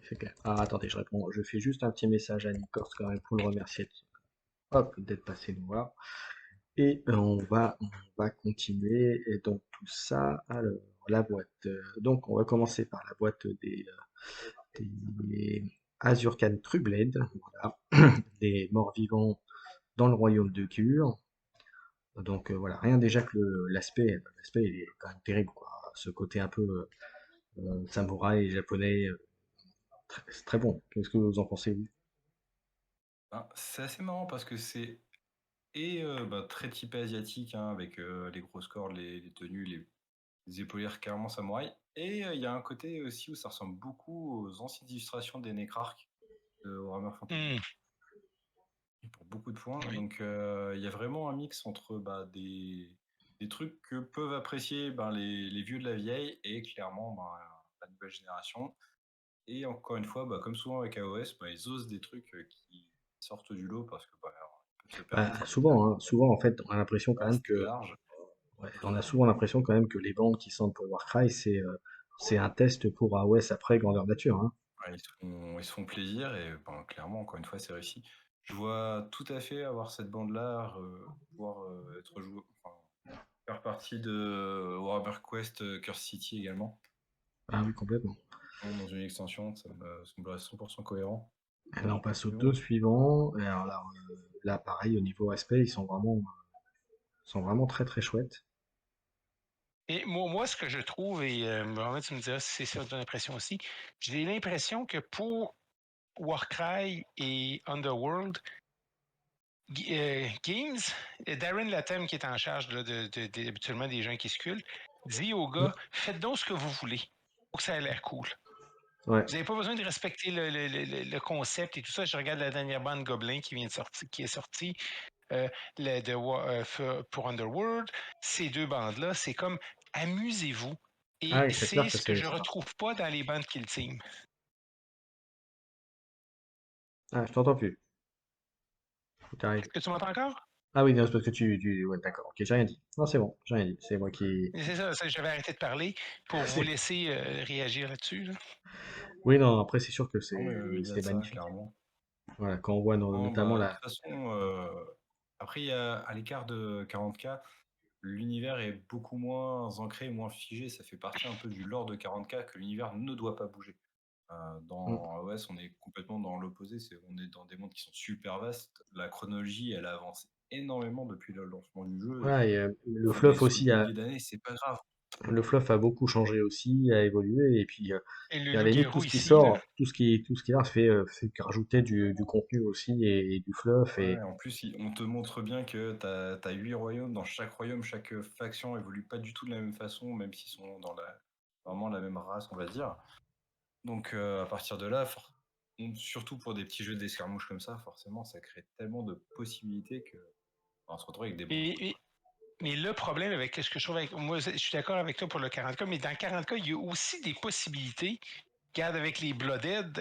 C'est clair. Ah, attendez, je réponds. Je fais juste un petit message à Nicorce quand même pour le remercier hop, d'être passé nous voir. Et on va continuer. Et donc tout ça, alors la boîte. Donc on va commencer par la boîte des Azurkan Trublade, voilà, des morts-vivants dans le royaume de Kur. Donc voilà, rien déjà que l'aspect il est quand même terrible, quoi. Ce côté un peu samouraï japonais, C'est très bon. Qu'est-ce que vous en pensez, vous? Ben, c'est assez marrant parce que c'est très typé asiatique, hein, avec les grosses cordes, les tenues, les épaulières carrément samouraï. Et il y a un côté aussi où ça ressemble beaucoup aux anciennes illustrations des Necrarch de Warhammer Fantasy, Hmm, pour beaucoup de points. oui. Donc il y a vraiment un mix entre des trucs que peuvent apprécier les vieux de la vieille et clairement la nouvelle génération. Et encore une fois, comme souvent avec AOS, ils osent des trucs qui sortent du lot parce que ils peuvent se Bah, permettre des souvent, tailles hein, souvent, en fait, on a l'impression quand même vastes et que, larges. ouais, on a souvent l'impression quand même que les bandes qui sortent pour Warcry, c'est un test pour AOS après grandeur nature, hein. Ouais, ils se font plaisir et clairement, encore une fois, c'est réussi. Je vois tout à fait avoir cette bande-là, pouvoir être joué, faire partie de Warhammer Quest Curse City également. Ah oui, complètement. Dans une extension, ça me paraît 100% cohérent. Et là, on passe aux Mais deux bon, suivants. Et alors là, pareil, au niveau respect, sont vraiment très très chouettes. Et moi, ce que je trouve, et Mohamed, tu me diras si c'est ça ton impression aussi, j'ai l'impression que pour Warcry et Underworld, Games, Darren Latham, qui est en charge là, habituellement des gens qui sculptent, dit aux Mm. gars, faites donc ce que vous voulez pour que ça ait l'air cool. Ouais. Vous n'avez pas besoin de respecter le concept et tout ça. Je regarde la dernière bande Gobelin qui vient de sortir, qui est sortie pour Underworld. Ces deux bandes-là, c'est comme amusez-vous. Ah Et oui, c'est clair c'est que ce que c'est je ça. retrouve pas dans les bandes Kill Team. Ah, je t'entends plus. Faut que Est-ce que tu m'entends encore? Ah oui, non, c'est parce que ouais, d'accord. Ok, j'ai rien dit. Non, c'est bon, j'ai rien dit. C'est moi qui. C'est ça, j'avais arrêté de parler pour vous c'est- laisser réagir là-dessus. Là. Oui, non, après, c'est sûr que non, mais au-delà c'est de ça, magnifique. clairement. Voilà, quand on voit Non, notamment de toute la. façon, après, à l'écart de 40K, l'univers est beaucoup moins ancré, moins figé. Ça fait partie un peu du lore de 40K que l'univers ne doit pas bouger. Mm. Dans AOS, on est complètement dans l'opposé. On est dans des mondes qui sont super vastes. La chronologie, elle a avancé énormément depuis le lancement du jeu. Voilà, et, Il le faut des fluff sauts de aussi milliers d'années, c'est pas grave. le fluff a beaucoup changé aussi, a évolué, et puis, Et le à la limite, tout loup-garou ce qui ici, là. sort, tout ce qui est là, fait que rajouter du contenu aussi et du fluff, Ouais, et en plus, on te montre bien que tu as 8 royaumes. Dans chaque royaume, chaque faction évolue pas du tout de la même façon, même s'ils sont dans vraiment la même race, on va dire. Donc, à partir de là, surtout pour des petits jeux d'escarmouche comme ça, forcément, ça crée tellement de possibilités que on se retrouve avec des monstres, Et, quoi. et- mais le problème avec ce que je trouve avec. Moi, je suis d'accord avec toi pour le 40K, mais dans 40K, il y a aussi des possibilités. Regarde avec les Blooded,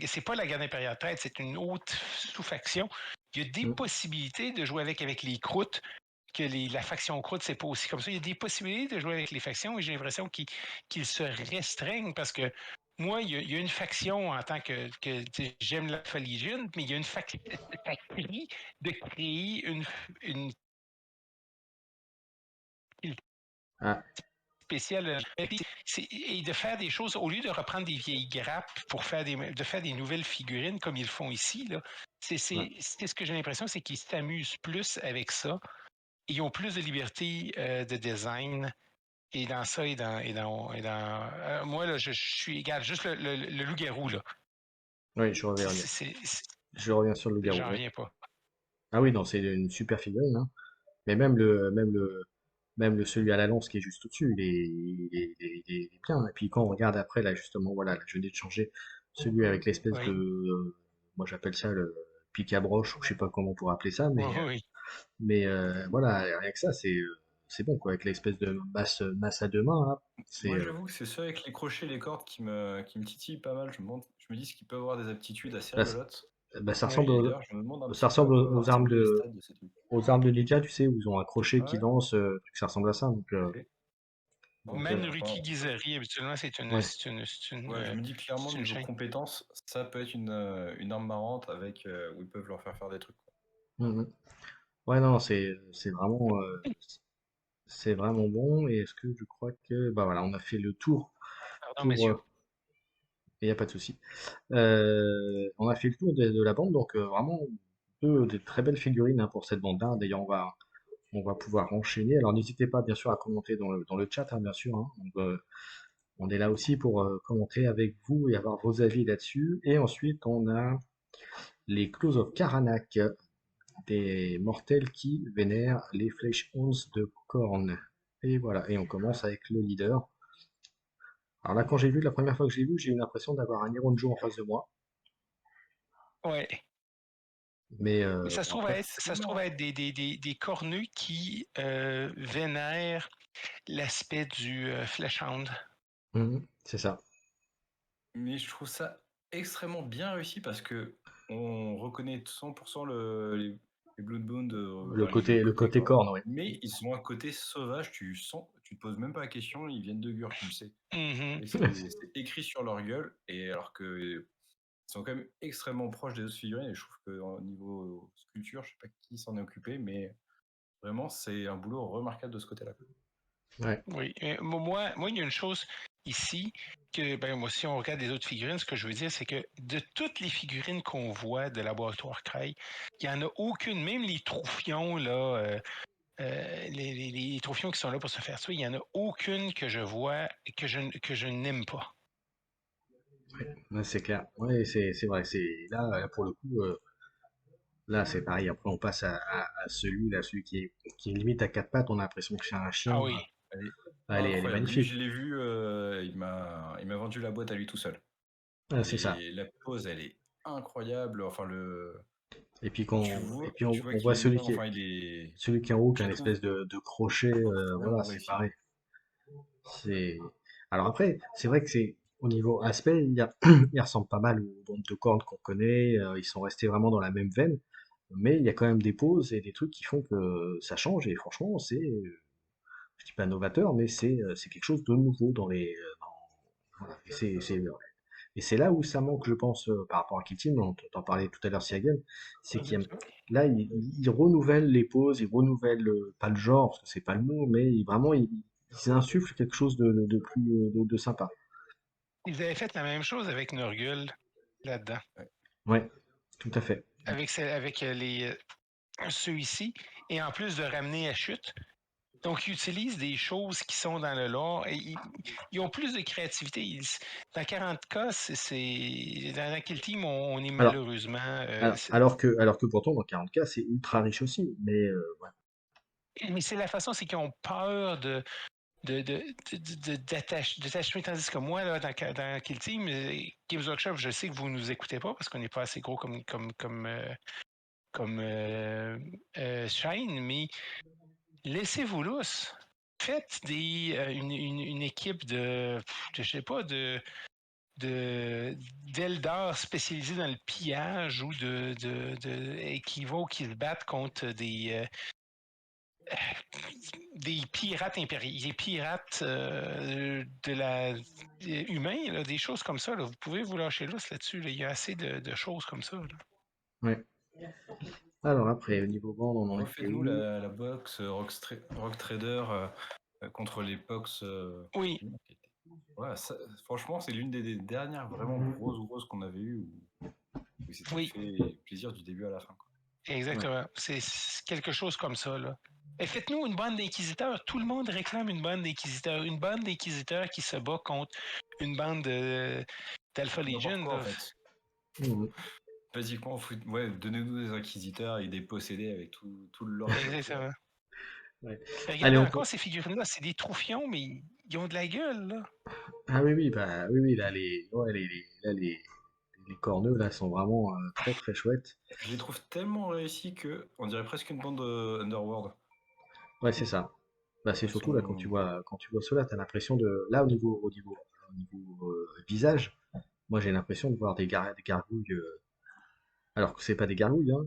c'est pas la garde impériale traite, c'est une autre sous-faction. Il y a des mm. possibilités de jouer avec les croûtes, que la faction croûte, c'est pas aussi comme ça. Il y a des possibilités de jouer avec les factions et j'ai l'impression qu'ils se restreignent parce que moi, il y a une faction en tant que tu sais, j'aime la Legion, mais il y a une faction de créer une Ah, spéciale. Et de faire des choses, au lieu de reprendre des vieilles grappes pour de faire des nouvelles figurines comme ils le font ici, là, ouais. c'est ce que j'ai l'impression, c'est qu'ils s'amusent plus avec ça. Ils ont plus de liberté de design. Et dans ça, moi, là, je suis égal. Juste le loup-garou, là. Oui, je reviens. Je reviens sur le garou, J'en ouais. reviens pas. Ah oui, non, c'est une super figurine, hein. Mais même le celui à la lance qui est juste au-dessus, il est bien. Et puis quand on regarde après, là, justement, voilà, là, je venais de changer celui avec l'espèce de, Oui. moi j'appelle ça le pic à broche, ou je sais pas comment on pourrait appeler ça, Oui, oui. mais voilà, rien que ça, c'est bon, quoi, avec l'espèce de masse à deux mains, là, c'est, Moi, j'avoue que c'est ceux avec les crochets et les cordes qui me titillent pas mal. Je me dis qu'ils peuvent avoir des aptitudes assez bah, rigolotes. ça ressemble Oui. Et d'ailleurs, je me demande un ça petit peu ressemble à quoi va ressembler le stade de ces trucs. aux armes de ninja, tu sais, où ils ont un crochet qui Ouais, lance, ça ressemble à ça, tout à fait. Donc, Même Ruki Gizari, habituellement, ouais. c'est une ouais, je me dis clairement, c'est une niveau chaîne. compétences, ça peut être une arme marrante avec où ils peuvent leur faire des trucs, quoi. Mhm. Ouais, non, c'est vraiment bon. Et est-ce que je crois que, bah voilà, on a fait le tour Pardon, pour, monsieur. il n'y a pas de souci. On a fait le tour de la bande, donc vraiment des très belles figurines, hein, pour cette bande-là. D'ailleurs, on va pouvoir enchaîner. Alors, n'hésitez pas, bien sûr, à commenter dans le chat, hein, bien sûr, hein. On est là aussi pour commenter avec vous et avoir vos avis là-dessus. Et ensuite, on a les Claws of Karanak, des mortels qui vénèrent les Fleshhounds de Khorne. Et voilà, et on commence avec le leader. Alors là, quand j'ai vu, la première fois que j'ai vu, j'ai eu l'impression d'avoir un Ironjo en face de moi. Ouais. Mais Mais ça se bon, trouve après, à être, ça se trouve à être des cornus qui vénèrent l'aspect du Fleshhound. c'est ça. Mais je trouve ça extrêmement bien réussi parce que on reconnaît 100% les Bloodbound, enfin, Le côté corps, corne, oui. mais ils ont un côté sauvage, tu sens, tu te poses même pas la question, ils viennent de Gur, tu le sais. Mhm. Et c'est écrit sur leur gueule, et alors que ils sont quand même extrêmement proches des autres figurines, et je trouve qu'au niveau sculpture, je sais pas qui s'en est occupé, mais vraiment, c'est un boulot remarquable de ce côté-là. Ouais. Oui. Moi, il y a une chose ici que, moi, si on regarde les autres figurines, ce que je veux dire, c'est que de toutes les figurines qu'on voit de Laboratoire Cray, il n'y en a aucune, même les troufions, là, les troufions qui sont là pour se faire tuer, il n'y en a aucune que je vois que je n'aime pas. Ouais, c'est clair. Ouais, c'est vrai. Là, pour le coup, là, c'est pareil. Après, on passe à celui qui est limite à quatre pattes. On a l'impression que c'est un chien. Ah oui. Elle est Elle est incroyable. Lui, je magnifique. l'ai vu, il m'a vendu la boîte à lui tout seul. Ah, c'est ça. Et la pose, elle est incroyable. Enfin, Et puis tu vois on qu'il voit est vivant. Enfin, il est, celui qui est en haut, qui a je une trouve, espèce de crochet. Voilà, vraiment c'est réussi. pareil. C'est. Alors après, c'est vrai que c'est au niveau aspect, il ressemble pas mal aux bandes de cornes qu'on connaît. Ils sont restés vraiment dans la même veine. Mais il y a quand même des poses et des trucs qui font que ça change. Et franchement, je dis pas novateur, mais c'est quelque chose de nouveau dans les. Voilà. Et c'est là où ça manque, je pense, par rapport à Kill Team, on t'en parlait tout à l'heure, Siagen, c'est là, il renouvelle les poses, il renouvelle pas le genre, parce que c'est pas le mot, mais vraiment, il insuffle quelque chose de plus de sympa. Ils avaient fait la même chose avec Nurgle là-dedans, Ouais. Ouais, tout à fait. avec ceux ici, et en plus de ramener à chute. Donc, ils utilisent des choses qui sont dans le lore et ils ont plus de créativité. Dans 40K, dans Kill Team, on est Alors, malheureusement. alors que pourtant, dans 40K, c'est ultra riche aussi, mais ouais. Mais c'est la façon, c'est qu'ils ont peur d'attacher, tandis que moi, là, dans Kill Team, Games Workshop, je sais que vous ne nous écoutez pas parce qu'on n'est pas assez gros comme Shine, mais laissez-vous lousse. Faites une équipe je sais pas, d'Eldar spécialisés dans le pillage ou qui se battent contre des pirates impériaux, des pirates humains, là, des choses comme ça. Là. Vous pouvez vous lâcher lousse là-dessus. Là. Il y a assez de choses comme ça. Là. Ouais. Alors après, au niveau bande, on en était Refaites-nous où? la box Rock Trader contre les box. Oui, Ouais, franchement, c'est l'une des dernières vraiment grosses qu'on avait eues où c'était oui, fait plaisir du début à la fin, quoi. Ouais. exactement. C'est quelque chose comme ça. Là. Et faites-nous une bande d'inquisiteurs. Tout le monde réclame une bande d'inquisiteurs. Une bande d'inquisiteurs qui se bat contre une bande d'Alpha N'importe Legion. quoi, en Là. fait. Mhm. Basiquement, ouais, donnez-nous des inquisiteurs et des possédés avec tout le lore qui va autour. Exactement. Ouais. Allez, Regardez encore ces figurines-là, c'est des troufions, mais ils ont de la gueule, là. Ah oui, oui, bah oui, oui, là, les corneux, là, sont vraiment très, très chouettes. Je les trouve tellement réussis que on dirait presque une bande de Underworld. Ouais, c'est ça. Bah, c'est Ils surtout là sont. quand tu vois cela, t'as l'impression de là au niveau visage. Moi, j'ai l'impression de voir des gargouilles. Alors que c'est pas des gargouilles, hein,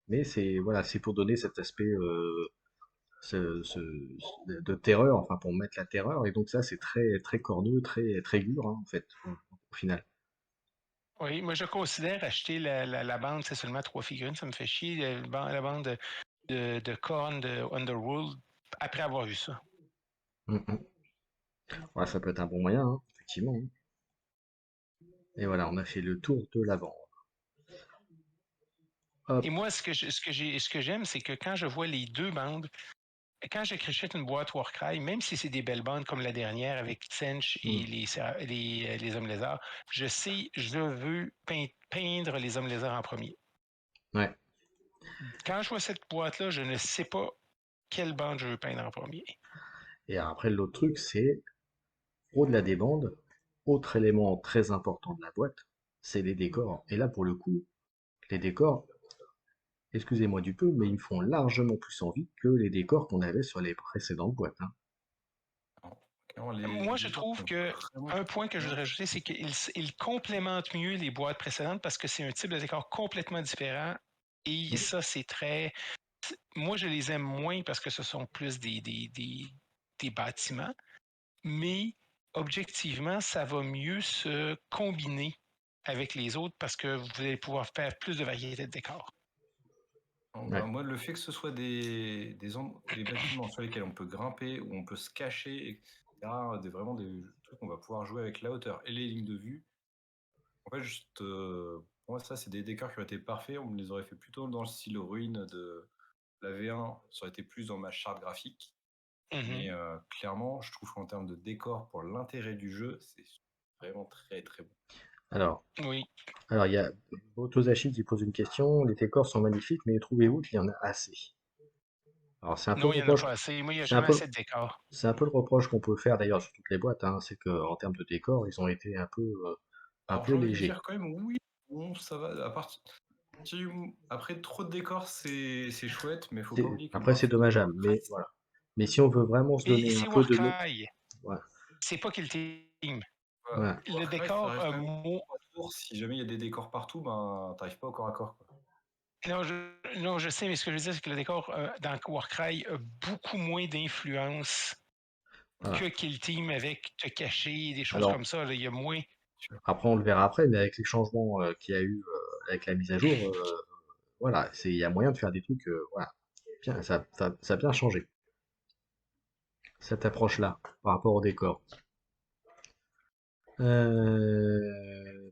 mais c'est voilà, c'est pour donner cet aspect de terreur, enfin pour mettre la terreur. Et donc ça, c'est très très corneux, très très dur hein, en fait, au final. Oui, moi, je considère acheter la bande, c'est seulement 3 figurines, ça me fait chier. La bande de Korn, de Underworld, après avoir vu ça. Mm. Ouais, ça peut être un bon moyen, hein, effectivement. Hein. Et voilà, on a fait le tour de la bande. Et Hop. moi, ce que j'aime, c'est que quand je vois les deux bandes, quand j'achète une boîte Warcry, même si c'est des belles bandes comme la dernière avec Tsench et les hommes lézards, je sais, je veux peindre les hommes lézards en premier. Ouais. Quand je vois cette boîte-là, je ne sais pas quelle bande je veux peindre en premier. Et après, l'autre truc, c'est, au-delà des bandes, autre élément très important de la boîte, c'est les décors. Et là, pour le coup, les décors, excusez-moi du peu, mais ils me font largement plus envie que les décors qu'on avait sur les précédentes boîtes. Hein. Moi, je trouve que un point que je voudrais ajouter, c'est qu'il complémente mieux les boîtes précédentes parce que c'est un type de décor complètement différent. Et ça, c'est très. Moi, je les aime moins parce que ce sont plus des bâtiments, mais objectivement, ça va mieux se combiner avec les autres parce que vous allez pouvoir faire plus de variétés de décors. Ouais. Moi, le fait que ce soit des bâtiments sur lesquels on peut grimper, où on peut se cacher, etc., vraiment des trucs qu'on va pouvoir jouer avec la hauteur et les lignes de vue. En fait, juste, pour moi, ça, c'est des décors qui auraient été parfaits. On me les aurait fait plutôt dans le style ruine de la V1. Ça aurait été plus dans ma charte graphique. Mais clairement, je trouve qu'en termes de décor, pour l'intérêt du jeu, c'est vraiment très, très bon. Alors, oui. Alors, il y a Botozashi qui pose une question. Les décors sont magnifiques, mais trouvez-vous qu'il y en a assez? Alors, c'est un peu Non, le il n'y en a reproche. pas assez. Moi, il n'y a C'est un jamais peu, assez de décors. c'est un peu le reproche qu'on peut faire d'ailleurs sur toutes les boîtes. Hein, c'est qu'en termes de décors, ils ont été un Alors, peu j'ai envie de légers. dire quand même, oui, bon, ça va. Après, trop de décors, c'est chouette, mais faut pas oublier que Après, c'est dommageable, mais voilà. Mais si on veut vraiment se Mais donner un c'est peu de Warcry. voilà. C'est pas Kill Team. Voilà. Le Warcry, ça décor, reste quand même tour à tour. Si jamais il y a des décors partout, ben, t'arrives pas au corps à corps. Quoi. non, je sais, mais ce que je veux dire, c'est que le décor dans Warcry a beaucoup moins d'influence que Kill Team avec te cacher, des choses comme ça. Là, il y a moins. Après, on le verra après, mais avec les changements qu'il y a eu avec la mise à jour, voilà, il y a moyen de faire des trucs, voilà. Bien, ça a bien changé, cette approche-là, par rapport au décor.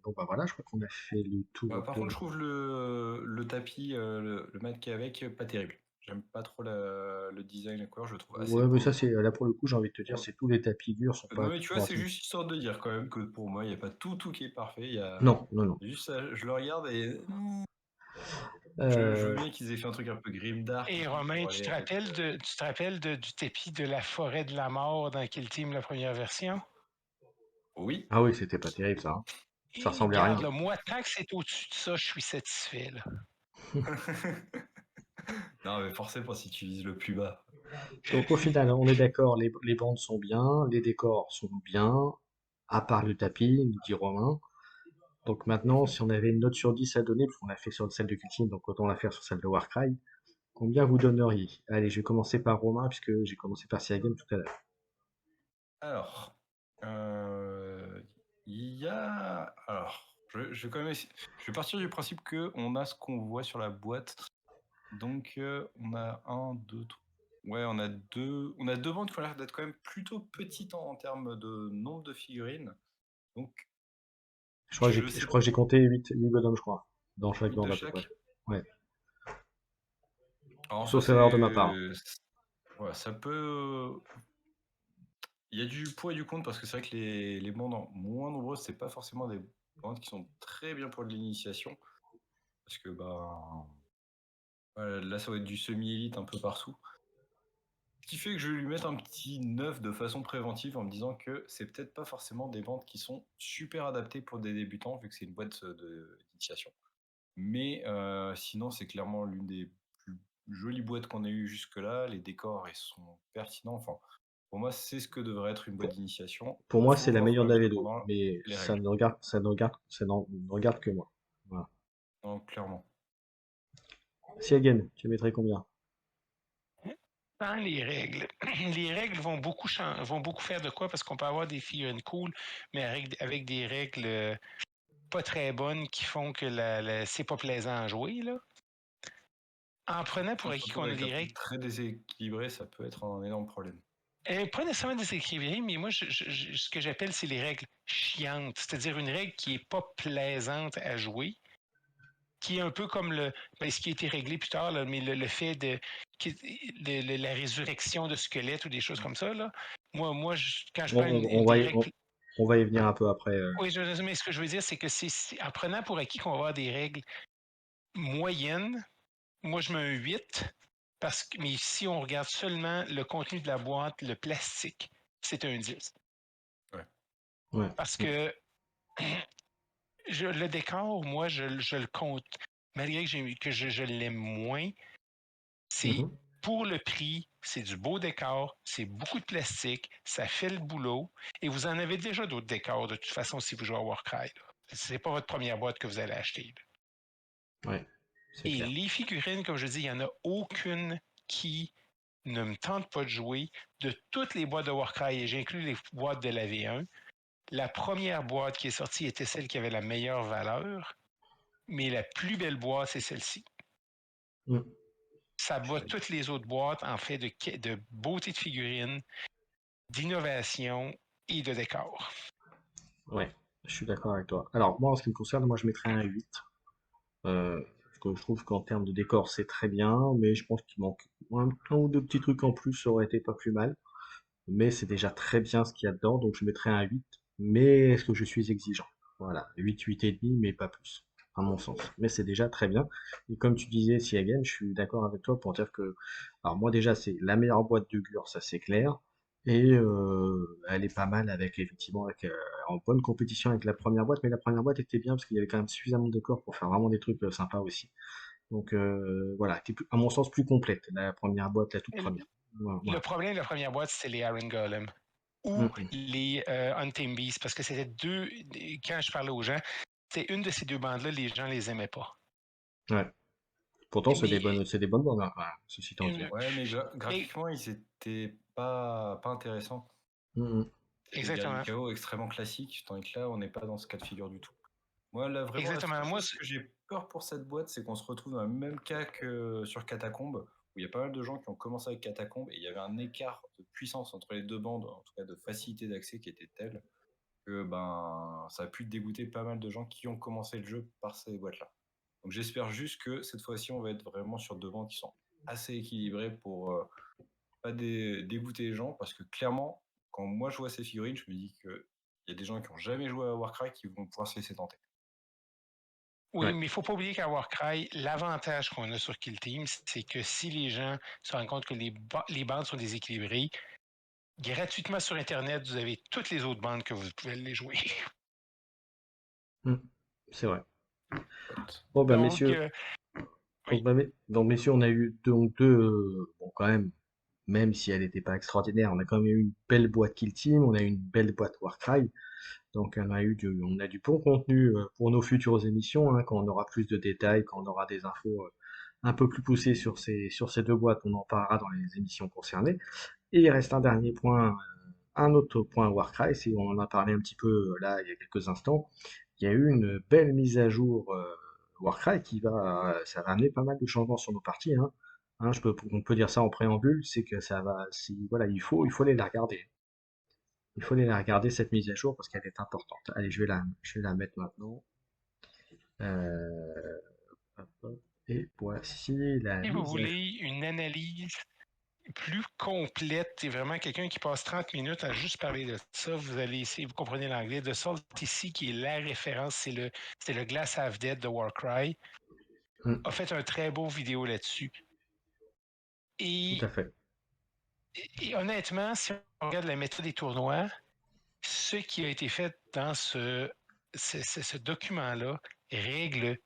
Bon, bah voilà, je crois qu'on a fait le tour. Par contre, je trouve le tapis, le mat qui est avec, pas terrible. J'aime pas trop le design, la couleur, je le trouve assez Ouais, mais ça, pauvre. c'est là pour le coup, j'ai envie de te dire, c'est tous les tapis durs sont pas Non, mais tu vois, toujours c'est assez. juste histoire de dire quand même que pour moi, il n'y a pas tout qui est parfait. Il y a Non, non, non. juste ça, je le regarde et je veux Euh, bien qu'ils aient fait un truc un peu grimdark et Et tout Romain, pour aller avec. tu te rappelles du tapis de la forêt de la mort dans Kill Team, la première version? Oui. Ah oui, c'était pas terrible ça. Hein. Ça Et ressemblait à regarde, rien. là, moi, tant que c'est au-dessus de ça, je suis satisfait. Là. Non, mais forcément, si tu vises le plus bas. Donc au final, on est d'accord, les bandes sont bien, les décors sont bien, à part le tapis, nous dit Romain. Donc maintenant, si on avait une note sur 10 à donner, parce qu'on l'a fait sur celle de Kitchen, donc autant la faire sur celle de Warcry, combien vous donneriez? Allez, je vais commencer par Romain, puisque j'ai commencé par Game tout à l'heure. Alors, il y a. Alors, je vais quand même je vais partir du principe que on a ce qu'on voit sur la boîte. Donc, on a un, deux, trois. Ouais, on a deux bandes qui ont l'air d'être quand même plutôt petites en termes de nombre de figurines. Donc, Je crois que j'ai compté 8 bonhommes, je crois, dans chaque 8 de bande à peu près. chaque. Ouais. Alors ça, Sauf erreur de ma part. Ouais, ça peut. Il y a du pour et du contre parce que c'est vrai que les bandes moins nombreuses, c'est pas forcément des bandes qui sont très bien pour de l'initiation. Parce que bah là, ça va être du semi-élite un peu partout. Ce qui fait que je vais lui mettre un petit 9 de façon préventive en me disant que c'est peut-être pas forcément des bandes qui sont super adaptées pour des débutants vu que c'est une boîte d'initiation. Mais sinon, c'est clairement l'une des plus jolies boîtes qu'on a eues jusque-là. Les décors, ils sont pertinents. Enfin, pour moi, c'est ce que devrait être une boîte d'initiation. Pour Il moi, faut c'est la voir meilleure quand de même la V2, cependant mais les règles. ça n'en regarde que moi. Voilà. Non, clairement. Again, tu mettrais combien? Dans les règles. Les règles vont beaucoup faire de quoi parce qu'on peut avoir des figurines cool, mais avec des règles pas très bonnes qui font que c'est pas plaisant à jouer. Là. En prenant pour acquis Surtout qu'on a avec un des truc règles très déséquilibré, ça peut être un énorme problème. pas nécessairement déséquilibrées, mais moi, ce que j'appelle, c'est les règles chiantes, c'est-à-dire une règle qui est pas plaisante à jouer. qui est un peu comme ce qui a été réglé plus tard, là, mais le fait de la résurrection de squelettes ou des choses comme ça, là. Moi quand je On, prends on- une on va des y, règles. on va y venir un peu après. Oui, mais ce que je veux dire, c'est que c'est en prenant pour acquis qu'on va avoir des règles moyennes, moi je mets un 8, mais si on regarde seulement le contenu de la boîte, le plastique, c'est un 10. Ouais. Ouais. Parce que le décor, moi, je le compte. Malgré que je l'aime moins, c'est Mhm. pour le prix, c'est du beau décor, c'est beaucoup de plastique, ça fait le boulot, et vous en avez déjà d'autres décors de toute façon si vous jouez à Warcry. Ce n'est pas votre première boîte que vous allez acheter. Là. Ouais, c'est Et clair. les figurines, comme je dis, il n'y en a aucune qui ne me tente pas de jouer. De toutes les boîtes de Warcry, et j'inclus les boîtes de la V1, la première boîte qui est sortie était celle qui avait la meilleure valeur, mais la plus belle boîte, c'est celle-ci. Mm. Ça bat toutes les autres boîtes en fait de beauté de figurines, d'innovation et de décor. Ouais, je suis d'accord avec toi. Alors, moi, en ce qui me concerne, moi, je mettrais un 8. Parce que je trouve qu'en termes de décor, c'est très bien, mais je pense qu'il manque un ou deux petits trucs en plus, ça aurait été pas plus mal. Mais c'est déjà très bien ce qu'il y a dedans, donc je mettrais un 8. Mais est-ce que je suis exigeant? Voilà, 8 et demi, mais pas plus, à mon sens. Mais c'est déjà très bien. Et comme tu disais, si again, je suis d'accord avec toi pour dire que, alors moi déjà, c'est la meilleure boîte de Gur, ça c'est clair. Et elle est pas mal avec, effectivement, en bonne compétition avec la première boîte. Mais la première boîte était bien parce qu'il y avait quand même suffisamment de décors pour faire vraiment des trucs sympas aussi. Donc voilà, qui est à mon sens plus complète, la première boîte, la toute première. Le Voilà. problème de la première boîte, c'est les Iron Golem ou Mm, les Untamed Beasts, parce que c'était deux, quand je parlais aux gens, c'est une de ces deux bandes-là, les gens les aimaient pas. ouais. Pourtant, Mais, c'est des bonnes bandes, hein, ceci étant dit. euh, Ouais, mais mais graphiquement, ils étaient pas intéressants. Mm, C'était des guerriers exactement. chaos extrêmement classiques, tandis que là, on n'est pas dans ce cas de figure du tout. Moi, là, vraiment, la Exactement. seule Moi, chose que j'ai peur pour cette boîte, c'est qu'on se retrouve dans le même cas que sur Catacombe, où il y a pas mal de gens qui ont commencé avec Catacombe, et il y avait un écart de puissance entre les deux bandes, en tout cas de facilité d'accès qui était tel que ben, ça a pu dégoûter pas mal de gens qui ont commencé le jeu par ces boîtes-là. Donc j'espère juste que cette fois-ci, on va être vraiment sur deux bandes qui sont assez équilibrées pour pas dégoûter les gens, parce que clairement, quand moi je vois ces figurines, je me dis qu'il y a des gens qui n'ont jamais joué à Warcraft qui vont pouvoir se laisser tenter. oui, ouais, mais il ne faut pas oublier qu'à Warcry, l'avantage qu'on a sur Kill Team, c'est que si les gens se rendent compte que les bandes sont déséquilibrées, gratuitement sur Internet, vous avez toutes les autres bandes que vous pouvez les jouer. mm, c'est vrai. Pote. Bon, bah, Donc, messieurs, oui. messieurs, on a eu bon, quand même, même si elle n'était pas extraordinaire, on a quand même eu une belle boîte Kill Team, on a eu une belle boîte Warcry, donc on a du bon contenu pour nos futures émissions, hein, quand on aura plus de détails, quand on aura des infos un peu plus poussées sur ces deux boîtes, on en parlera dans les émissions concernées. Et il reste un dernier point, un autre point Warcry, c'est on en a parlé un petit peu là il y a quelques instants. Il y a eu une belle mise à jour Warcry ça va amener pas mal de changements sur nos parties. Hein. Hein, on peut dire ça en préambule, c'est que ça va, voilà, il faut aller la regarder. Il faut aller la regarder cette mise à jour parce qu'elle est importante. Allez, je vais la mettre maintenant. Euh, hop, hop. Et voici la Si vous mise à jour. voulez une analyse plus complète et vraiment quelqu'un qui passe 30 minutes à juste parler de ça, vous allez essayer, vous comprenez l'anglais, de Salt ici, qui est la référence, c'est le Glass Half Dead de Warcry, Hmm, a fait un très beau vidéo là-dessus. tout Et, à fait. et honnêtement, si on regarde la méthode des tournois, ce qui a été fait dans ce document-là règle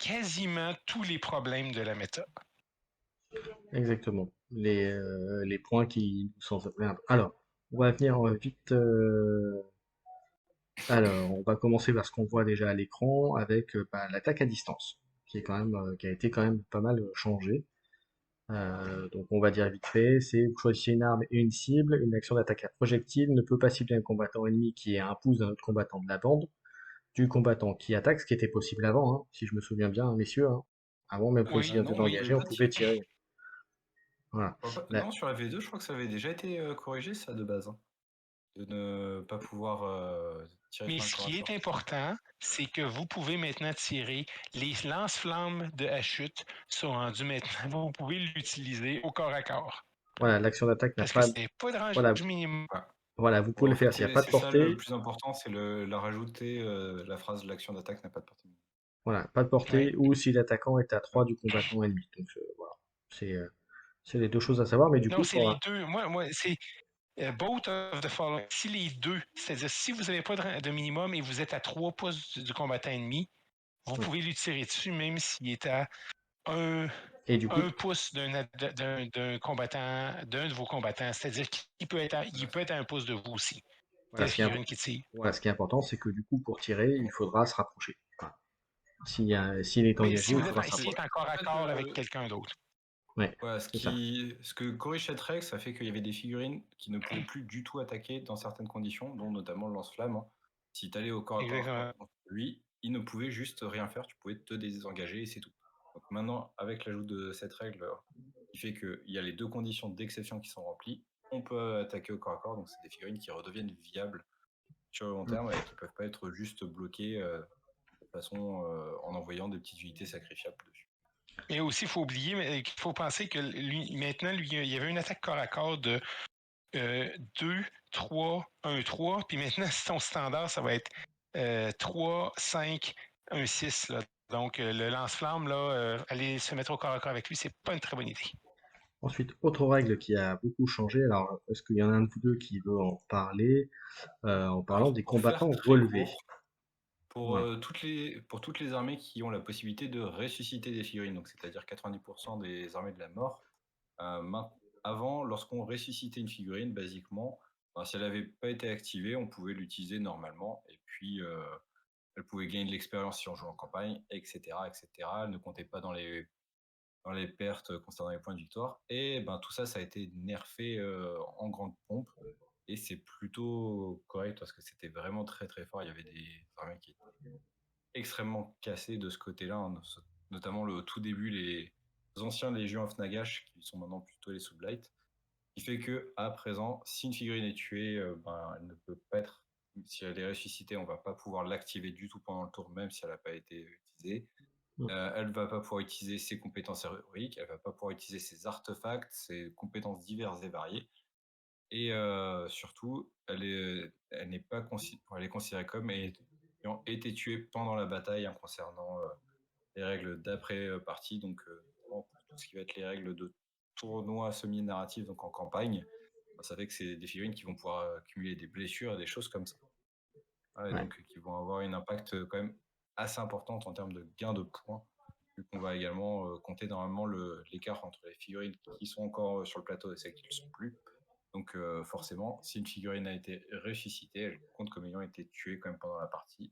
quasiment tous les problèmes de la méthode. Exactement. Les points qui sont... Alors, on va venir vite. Alors, on va commencer par ce qu'on voit déjà à l'écran avec bah, l'attaque à distance, qui est quand même, qui a été quand même pas mal changé. Donc, on va dire vite fait, c'est vous choisissez une arme et une cible. Une action d'attaque à projectile ne peut pas cibler un combattant ennemi qui est un pouce d'un autre combattant de la bande, du combattant qui attaque, ce qui était possible avant, hein, si je me souviens bien, hein, messieurs. Hein. Avant, même Oui, président Non, on pouvait engagé, on pas pouvait tirer. tirer. Voilà. Non, sur la V2, je crois que ça avait déjà été corrigé, ça, de base, hein. de ne pas pouvoir tirer Mais sur un ce corps à qui est corps. important, c'est que vous pouvez maintenant tirer. Les lance-flammes de Hachute sont rendus maintenant. Vous pouvez l'utiliser au corps à corps. Voilà, l'action d'attaque n'a Parce que pas. c'était pas de range Voilà, minimum. Ouais. voilà, vous pouvez Bon, le en fait, faire s'il n'y a pas de c'est ça le portée. plus important, c'est la rajouter, la phrase l'action d'attaque n'a pas de portée. Voilà, pas de Ouais. portée ou si l'attaquant est à 3 du combattant ennemi. Donc voilà, c'est c'est les deux choses à savoir. Mais du Non, coup, c'est les deux. Moi c'est both of the following. Si les deux, c'est-à-dire si vous n'avez pas de minimum et vous êtes à 3 pouces du combattant ennemi, vous ouais. pouvez lui tirer dessus même s'il est à un, Et du coup, 1 pouce d'un combattant, d'un de vos combattants. C'est-à-dire qu'il peut être il peut être à 1 pouce de vous aussi. C'est voilà, la figurine qui tire. voilà, ce qui est important, c'est que du coup, pour tirer, il faudra se rapprocher. Voilà. S'il est Oui, engagé, si il vous êtes faudra se s'il rapprocher. est encore En à fait, corps avec quelqu'un d'autre. Ouais, ouais, c'est ça. ce que corrige cette règle, ça fait qu'il y avait des figurines qui ne pouvaient plus du tout attaquer dans certaines conditions, dont notamment le lance-flamme, hein. Si tu allais au corps à corps Exactement. contre lui, il ne pouvait juste rien faire, tu pouvais te désengager et c'est tout. Donc maintenant, avec l'ajout de cette règle, qui fait qu'il y a les deux conditions d'exception qui sont remplies, on peut attaquer au corps à corps, donc c'est des figurines qui redeviennent viables sur le long Mm. terme et qui peuvent pas être juste bloquées de façon en envoyant des petites unités sacrifiables dessus. Et aussi, il faut oublier qu'il faut penser que maintenant, il y avait une attaque corps à corps de 2, 3, 1, 3. Puis maintenant, son standard, ça va être 3, 5, 1, 6. Là. Donc, le lance-flamme, aller se mettre au corps à corps avec lui, c'est pas une très bonne idée. Ensuite, autre règle qui a beaucoup changé. Alors, est-ce qu'il y en a un de vous deux qui veut en parler en parlant Alors, des pour faire combattants très relevés? court, pour, Voilà. pour toutes les armées qui ont la possibilité de ressusciter des figurines, donc c'est-à-dire 90% des armées de la mort, avant, lorsqu'on ressuscitait une figurine, basiquement, si elle n'avait pas été activée, on pouvait l'utiliser normalement, et puis elle pouvait gagner de l'expérience si on jouait en campagne, etc., etc. Elle ne comptait pas dans les pertes concernant les points de victoire. Et ben, tout ça, ça a été nerfé en grande pompe. Et c'est plutôt correct parce que c'était vraiment très très fort. Il y avait des armées qui étaient extrêmement cassées de ce côté-là, hein, notamment le tout début, les anciens légions of Nagash, qui sont maintenant plutôt les Sublight, qui fait que à présent, si une figurine est tuée, ben, elle ne peut pas être, si elle est ressuscitée, on va pas pouvoir l'activer du tout pendant le tour, même si elle n'a pas été utilisée. Mm. Elle va pas pouvoir utiliser ses compétences héroïques, elle va pas pouvoir utiliser ses artefacts, ses compétences diverses et variées. Et surtout, elle n'est pas elle est considérée comme ayant été tuée pendant la bataille, hein, concernant les règles d'après-partie, donc notamment pour tout ce qui va être les règles de tournoi semi-narratif, donc en campagne. Ça fait que c'est des figurines qui vont pouvoir cumuler des blessures et des choses comme ça. Ouais, Ouais. donc qui vont avoir un impact quand même assez important en termes de gain de points, vu qu'on va également compter normalement l'écart entre les figurines qui sont encore sur le plateau et celles qui ne le sont plus. Donc forcément, si une figurine a été ressuscitée, elle compte comme ayant été tuée quand même pendant la partie.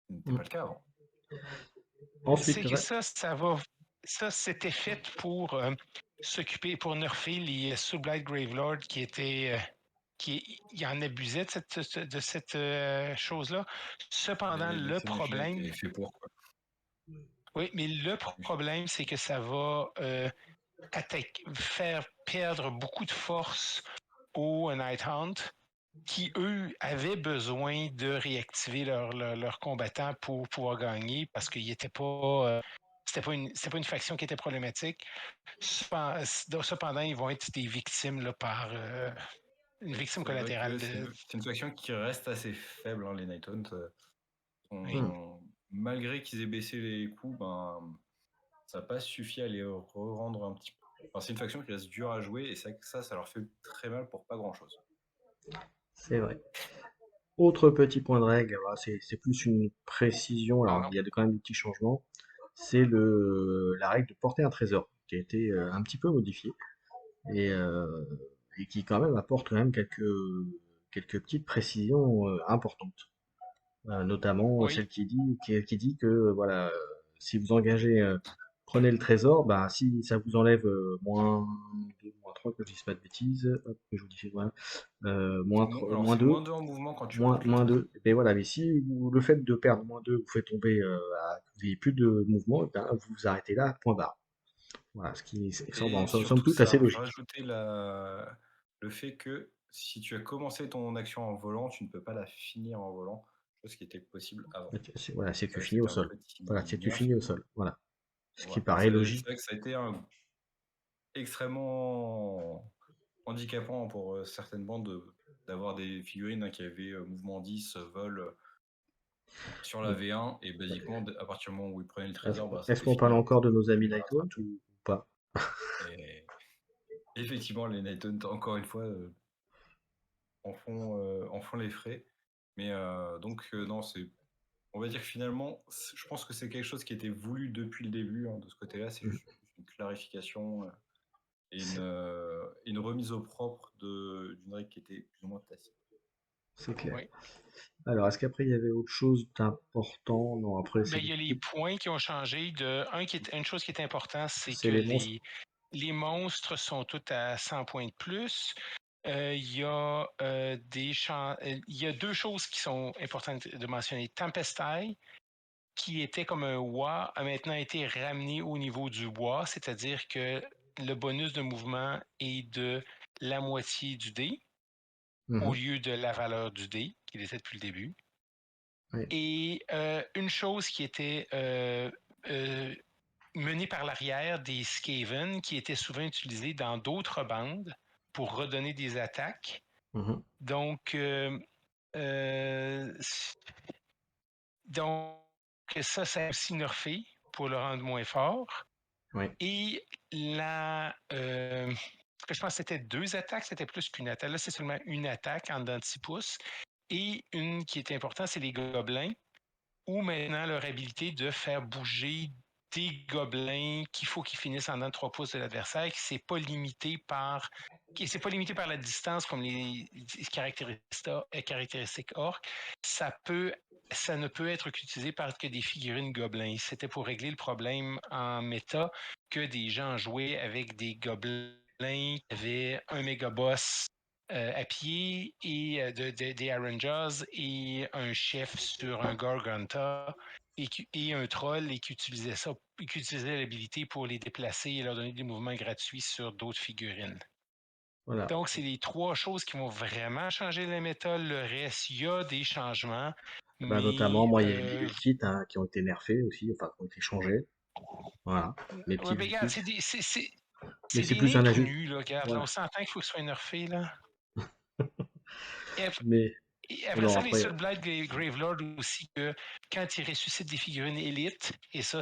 Ce n'était Mm. pas le cas avant. Ensuite, C'est que ça, c'était fait pour s'occuper, pour nerfer les Sublight Gravelord qui étaient. Il en abusait de cette chose-là. Cependant, le Ces machines problème, étaient faits pour quoi. oui, mais le problème, c'est que ça va faire perdre beaucoup de force aux Night Hunt qui, eux, avaient besoin de réactiver leurs combattants pour pouvoir gagner parce qu'ils n'étaient pas. C'était pas une faction qui était problématique. Cependant, ils vont être des victimes là, par une victime C'est vrai que collatérale c'est de. une faction qui reste assez faible, hein, les Nighthaunt. Oui. Mm. Malgré qu'ils aient baissé les coûts, ben, ça n'a pas suffi à les re-rendre un petit peu. Enfin, c'est une faction qui reste dure à jouer et c'est vrai que ça leur fait très mal pour pas grand-chose. C'est vrai. Autre petit point de règle, alors là, c'est plus une précision, alors il y a quand même des petits changements, c'est la règle de porter un trésor, qui a été un petit peu modifiée, et, euh, et qui quand même apporte quand même quelques petites précisions importantes. Notamment Oui. celle qui dit que voilà, si vous engagez, prenez le trésor, bah, si ça vous enlève -2, -3, que je dise pas de bêtises, hop, que je vous dis, voilà, Alors, c'est -2, -2 en mouvement quand tu portes le moins trésor. 2. Et voilà, mais si le fait de perdre -2 vous fait tomber, vous n'avez plus de mouvement, eh ben, vous vous arrêtez là, point barre. Voilà, ce qui semble, Et somme surtout, toute ça assez a logique. rajouté le fait que si tu as commencé ton action en volant, tu ne peux pas la finir en volant, chose qui était possible avant. Voilà, c'est que C'est tu vrai que finis au c'était un sol. petit Voilà, c'est que tu nerf. finis au sol. Voilà. Ce qui Voilà. paraît C'est logique. vrai que ça a été extrêmement handicapant pour certaines bandes d'avoir des figurines qui avaient mouvement 10, vol sur la Donc, V1, et basiquement, à partir du moment où ils prenaient le est-ce trésor, est-ce c'était qu'on parle fini, encore de nos tu amis les Nighthaunt rattrapais. ou pas? Et effectivement, les Nighthaunt, encore une fois, en font les frais. Mais donc, non, on va dire que finalement, je pense que c'est quelque chose qui était voulu depuis le début, hein, de ce côté-là. C'est Mmh. juste une clarification et une remise au propre d'une règle qui était plus ou moins tacite. C'est clair. Oui. Alors, est-ce qu'après il y avait autre chose d'important? Non, après c'est Ben, il des y a les trucs points qui ont changé. Une chose qui est importante, c'est c'est que les monstres? les monstres sont tous à 100 points de plus. Il y a il y a deux choses qui sont importantes de mentionner. Tempestai, qui était comme un wa, a maintenant été ramené au niveau du wa, c'est-à-dire que le bonus de mouvement est de la moitié du dé au Mmh. lieu de la valeur du dé, qu'il était depuis le début. Oui. Et une chose qui était euh, menée par l'arrière des Skaven, qui était souvent utilisée dans d'autres bandes pour redonner des attaques. Mmh. Donc, euh, donc ça a aussi nerfé pour le rendre moins fort. Oui. Et que je pense que c'était deux attaques, c'était plus qu'une attaque. Là, c'est seulement une attaque en dedans de 6 pouces. Et une qui est importante, c'est les gobelins, où maintenant leur habilité de faire bouger des gobelins qu'il faut qu'ils finissent en dedans de 3 pouces de l'adversaire, qui c'est pas limité par la distance comme les caractéristiques orques. Ça ne peut être utilisé par que des figurines gobelins. C'était pour régler le problème en méta que des gens jouaient avec des gobelins qui avaient un méga boss à pied et des Iron Jaws et un chef sur un Garganta et un troll et qui utilisait ça, qui utilisait l'habilité pour les déplacer et leur donner des mouvements gratuits sur d'autres figurines. Voilà. Donc, c'est les trois choses qui vont vraiment changer la méta. Le reste, il y a des changements, Bah, notamment, mais moi, il y a eu les multis, hein, qui ont été nerfés aussi, enfin, qui ont été changés. Voilà, les ouais, petits ben, regarde, multis. Mais c'est c'est des plus nains un tout ajout. nus, là, regarde, là, Voilà. on s'entend qu'il faut que ce soit nerfé, là. Et Mais Et après non, ça, les après, Soulblight Gravelord aussi, que quand ils ressuscitent des figurines élites, et ça,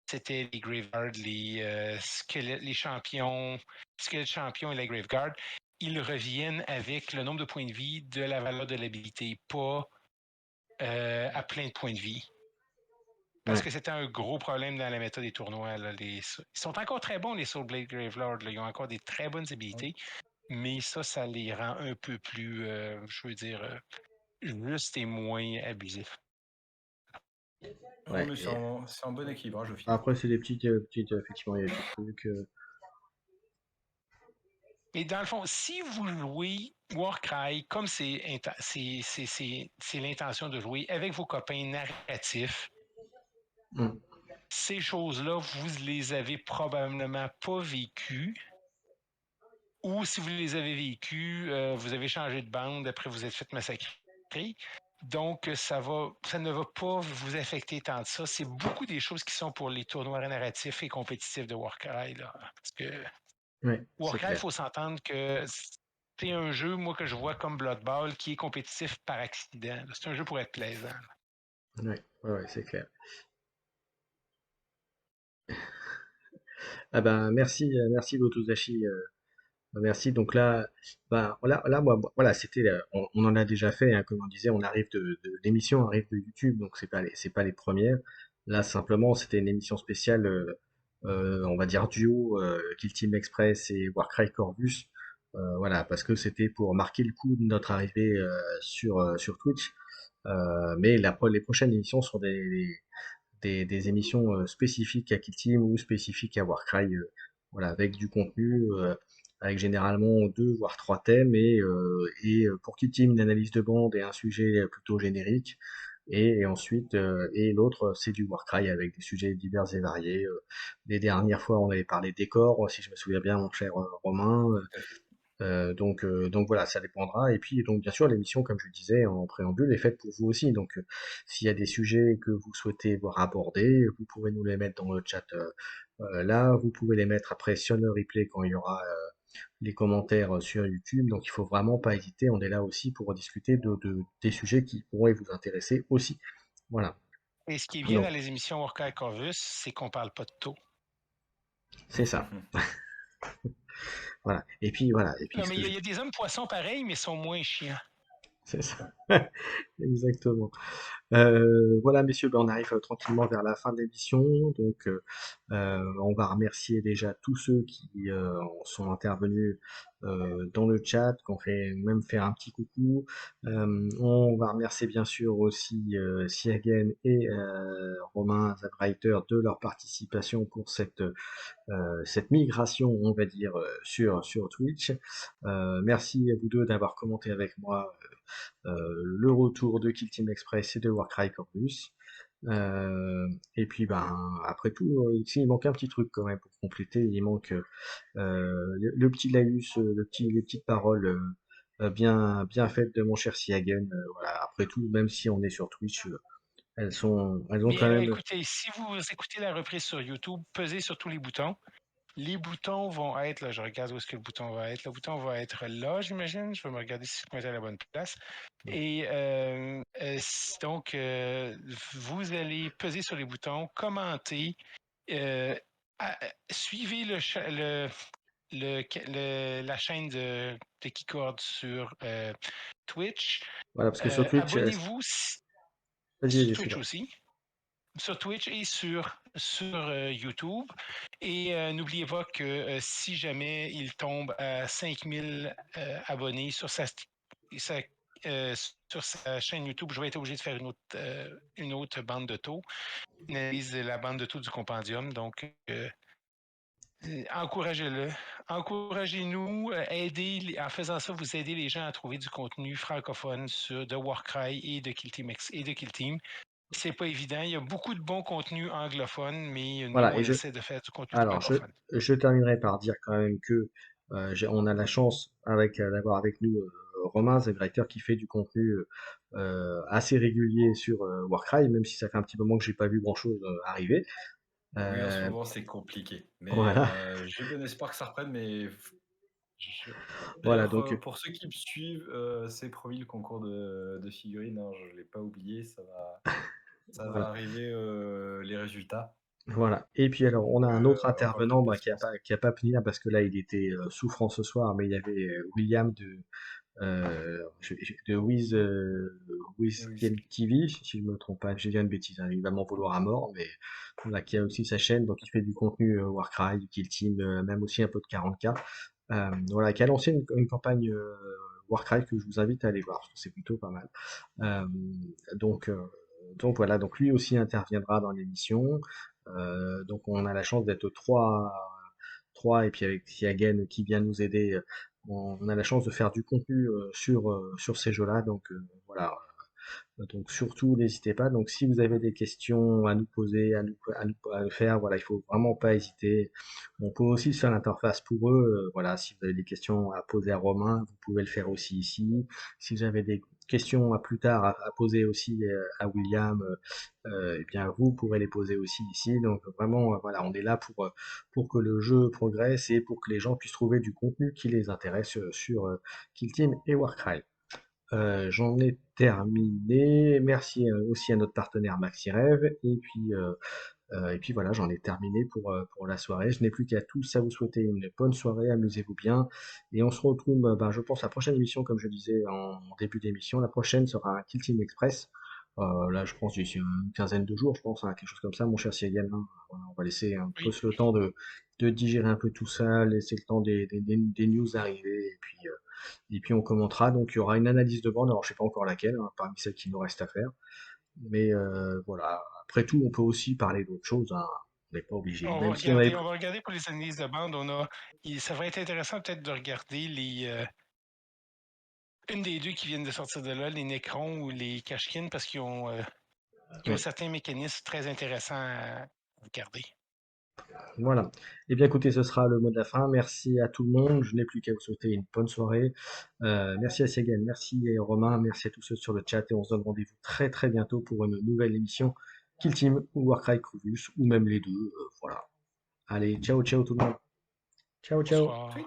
c'était les Graveguard, les champions, squelettes champions et les Graveguard, ils reviennent avec le nombre de points de vie de la valeur de l'habilité, pas à plein de points de vie. Parce ouais, que c'était un gros problème dans la méthode des tournois. Là. Ils sont encore très bons, les Soulblade Gravelord. Là. Ils ont encore des très bonnes habilités, mais ça les rend un peu plus, je veux dire, juste et moins abusif. Non, ouais. mais Et c'est un bon équilibrage au final. après, c'est des petites, effectivement, il y a des petits trucs. Mais dans le fond, si vous jouez Warcry comme c'est l'intention de jouer avec vos copains narratifs, Hmm. ces choses-là, vous les avez probablement pas vécues. Ou si vous les avez vécues, vous avez changé de bande, après vous êtes fait massacrer. Donc, ça ne va pas vous affecter tant de ça. C'est beaucoup des choses qui sont pour les tournois narratifs et compétitifs de Warcry. Là. Parce que Ouais, c'est Warcry, il clair. faut s'entendre que c'est un jeu, moi, que je vois comme Blood Bowl, qui est compétitif par accident. C'est un jeu pour être plaisant. Ouais, ouais, ouais, c'est clair. Ah ben, merci Botozashi. Merci. Donc là, ben, là, moi, voilà, on en a déjà fait, hein, comme on disait, on arrive l'émission arrive de YouTube, donc c'est pas les premières. Là, simplement, c'était une émission spéciale, on va dire duo, Kill Team Express et Warcry Corvus. Voilà, parce que c'était pour marquer le coup de notre arrivée sur Twitch. Mais les prochaines émissions sont des émissions spécifiques à Kill Team ou spécifiques à Warcry, voilà, avec du contenu, avec généralement deux voire trois thèmes et pour Kill Team une analyse de bande et un sujet plutôt générique. Et ensuite, et l'autre, c'est du Warcry avec des sujets divers et variés. Les dernières fois, on avait parlé décor, si je me souviens bien, mon cher Romain. Tout à fait. Donc voilà, ça dépendra. Et puis donc bien sûr, l'émission, comme je le disais en préambule, est faite pour vous aussi. Donc s'il y a des sujets que vous souhaitez voir abordés, vous pouvez nous les mettre dans le chat là. Vous pouvez les mettre après sur le replay quand il y aura les commentaires sur YouTube. Donc il faut vraiment pas hésiter. On est là aussi pour discuter des sujets qui pourraient vous intéresser aussi. Voilà. Et ce qui est bien dans Donc les émissions Worka et Corvus, c'est qu'on parle pas de taux. c'est ça. Voilà. Et puis voilà. Et puis Non, ce mais que il y a des hommes poissons pareils, mais ils sont moins chiants. c'est ça. Exactement. Voilà, messieurs, ben, on arrive tranquillement vers la fin de l'émission. Donc, on va remercier déjà tous ceux qui sont intervenus dans le chat, qui ont fait même faire un petit coucou. On va remercier bien sûr aussi Siagen et Romain Zabreiter de leur participation pour cette migration, on va dire, sur Twitch. Merci à vous deux d'avoir commenté avec moi le retour de Kill Team Express et de Warcry Corpus. Et puis ben après tout, ici il manque un petit truc quand même pour compléter. Il manque le petit laïus, les petites paroles bien faites de mon cher Siagen. Voilà. Après tout, même si on est sur Twitch, elles ont quand Bien, même. écoutez, si vous écoutez la reprise sur YouTube, pesez sur tous les boutons. Les boutons vont être, là, je regarde où est-ce que le bouton va être. Le bouton va être là, j'imagine. Je vais me regarder si je suis à la bonne place. Et donc, vous allez peser sur les boutons, commenter, suivez la chaîne de Keycord sur Twitch. Voilà, parce que sur Twitch, Abonnez-vous vas-y, sur Twitch excuse-moi. aussi. Sur Twitch et sur YouTube. Et n'oubliez pas que si jamais il tombe à 5000 abonnés sur sa chaîne YouTube, je vais être obligé de faire une autre bande de taux, une analyse de la bande de taux du compendium. Donc, encouragez-le. Encouragez-nous, aidez, en faisant ça, vous aidez les gens à trouver du contenu francophone de Warcry et de Kill Team. C'est pas évident. Il y a beaucoup de bons contenus anglophones, mais nous, Voilà, on essaie de faire du contenu alors francophone. je terminerai par dire quand même que on a la chance d'avoir avec nous Romain, c'est le directeur qui fait du contenu assez régulier sur Warcry, même si ça fait un petit moment que j'ai pas vu grand-chose arriver. Oui, en ce Euh, moment, c'est compliqué. Mais voilà, j'ai bon espoir que ça reprenne. Mais je- voilà, d'ailleurs, donc pour ceux qui me suivent, c'est promis le concours de figurines. Hein, je ne l'ai pas oublié. Ça va voilà, arriver les résultats. voilà. Et puis alors, on a un autre Encore un peu intervenant de bah, patience. qui a pas pu venir parce que là, il était souffrant ce soir, mais il y avait William de Wiz Oui, Game TV, si je me trompe pas, j'ai dit une bêtise, hein, il va m'en vouloir à mort, mais voilà, qui a aussi sa chaîne, donc il fait du contenu Warcry, du Kill Team, même aussi un peu de 40K. Voilà, qui a lancé une campagne Warcry que je vous invite à aller voir, parce que c'est plutôt pas mal. Euh, donc, euh, donc voilà, donc lui aussi interviendra dans l'émission. Donc on a la chance d'être trois, et puis avec Siagen qui vient nous aider, on a la chance de faire du contenu sur ces jeux-là. Donc voilà, donc surtout n'hésitez pas. Donc si vous avez des questions à nous poser, à nous faire, voilà, il faut vraiment pas hésiter. On peut aussi faire l'interface pour eux. Voilà, si vous avez des questions à poser à Romain, vous pouvez le faire aussi ici. Si vous avez des questions à plus tard à poser aussi à William, eh bien vous pourrez les poser aussi ici. Donc vraiment, voilà, on est là pour que le jeu progresse et pour que les gens puissent trouver du contenu qui les intéresse sur Kill Team et Warcry. J'en ai terminé. Merci aussi à notre partenaire MaxiRev. Et puis voilà, j'en ai terminé pour la soirée. Je n'ai plus qu'à tous à vous souhaiter une bonne soirée, amusez-vous bien. Et on se retrouve, ben, je pense, la prochaine émission, comme je disais en début d'émission. La prochaine sera un Kill Team Express. Là, je pense d'ici une quinzaine de jours, je pense, hein, quelque chose comme ça, mon cher Cyril. Hein. Voilà, on va laisser un peu Oui. le temps de digérer un peu tout ça, laisser le temps des news arriver, et puis on commentera. Donc il y aura une analyse de bande, alors je sais pas encore laquelle, hein, parmi celles qui nous restent à faire. Mais voilà, après tout, on peut aussi parler d'autres choses, hein. On n'est pas obligé. Même si on avait. On va regarder pour les analyses de bande. Ça va être intéressant peut-être de regarder une des deux qui viennent de sortir de là, les Necrons ou les Kashkin, parce qu'ils ont Oui, certains mécanismes très intéressants à regarder. Voilà. Eh bien, écoutez, ce sera le mot de la fin. Merci à tout le monde. Je n'ai plus qu'à vous souhaiter une bonne soirée. Merci à Ségan, merci à Romain, merci à tous ceux sur le chat et on se donne rendez-vous très très bientôt pour une nouvelle émission Kill Team ou Warcry Cruvus ou même les deux. Voilà. Allez, ciao ciao tout le monde. Ciao ciao. Bonsoir. Oui.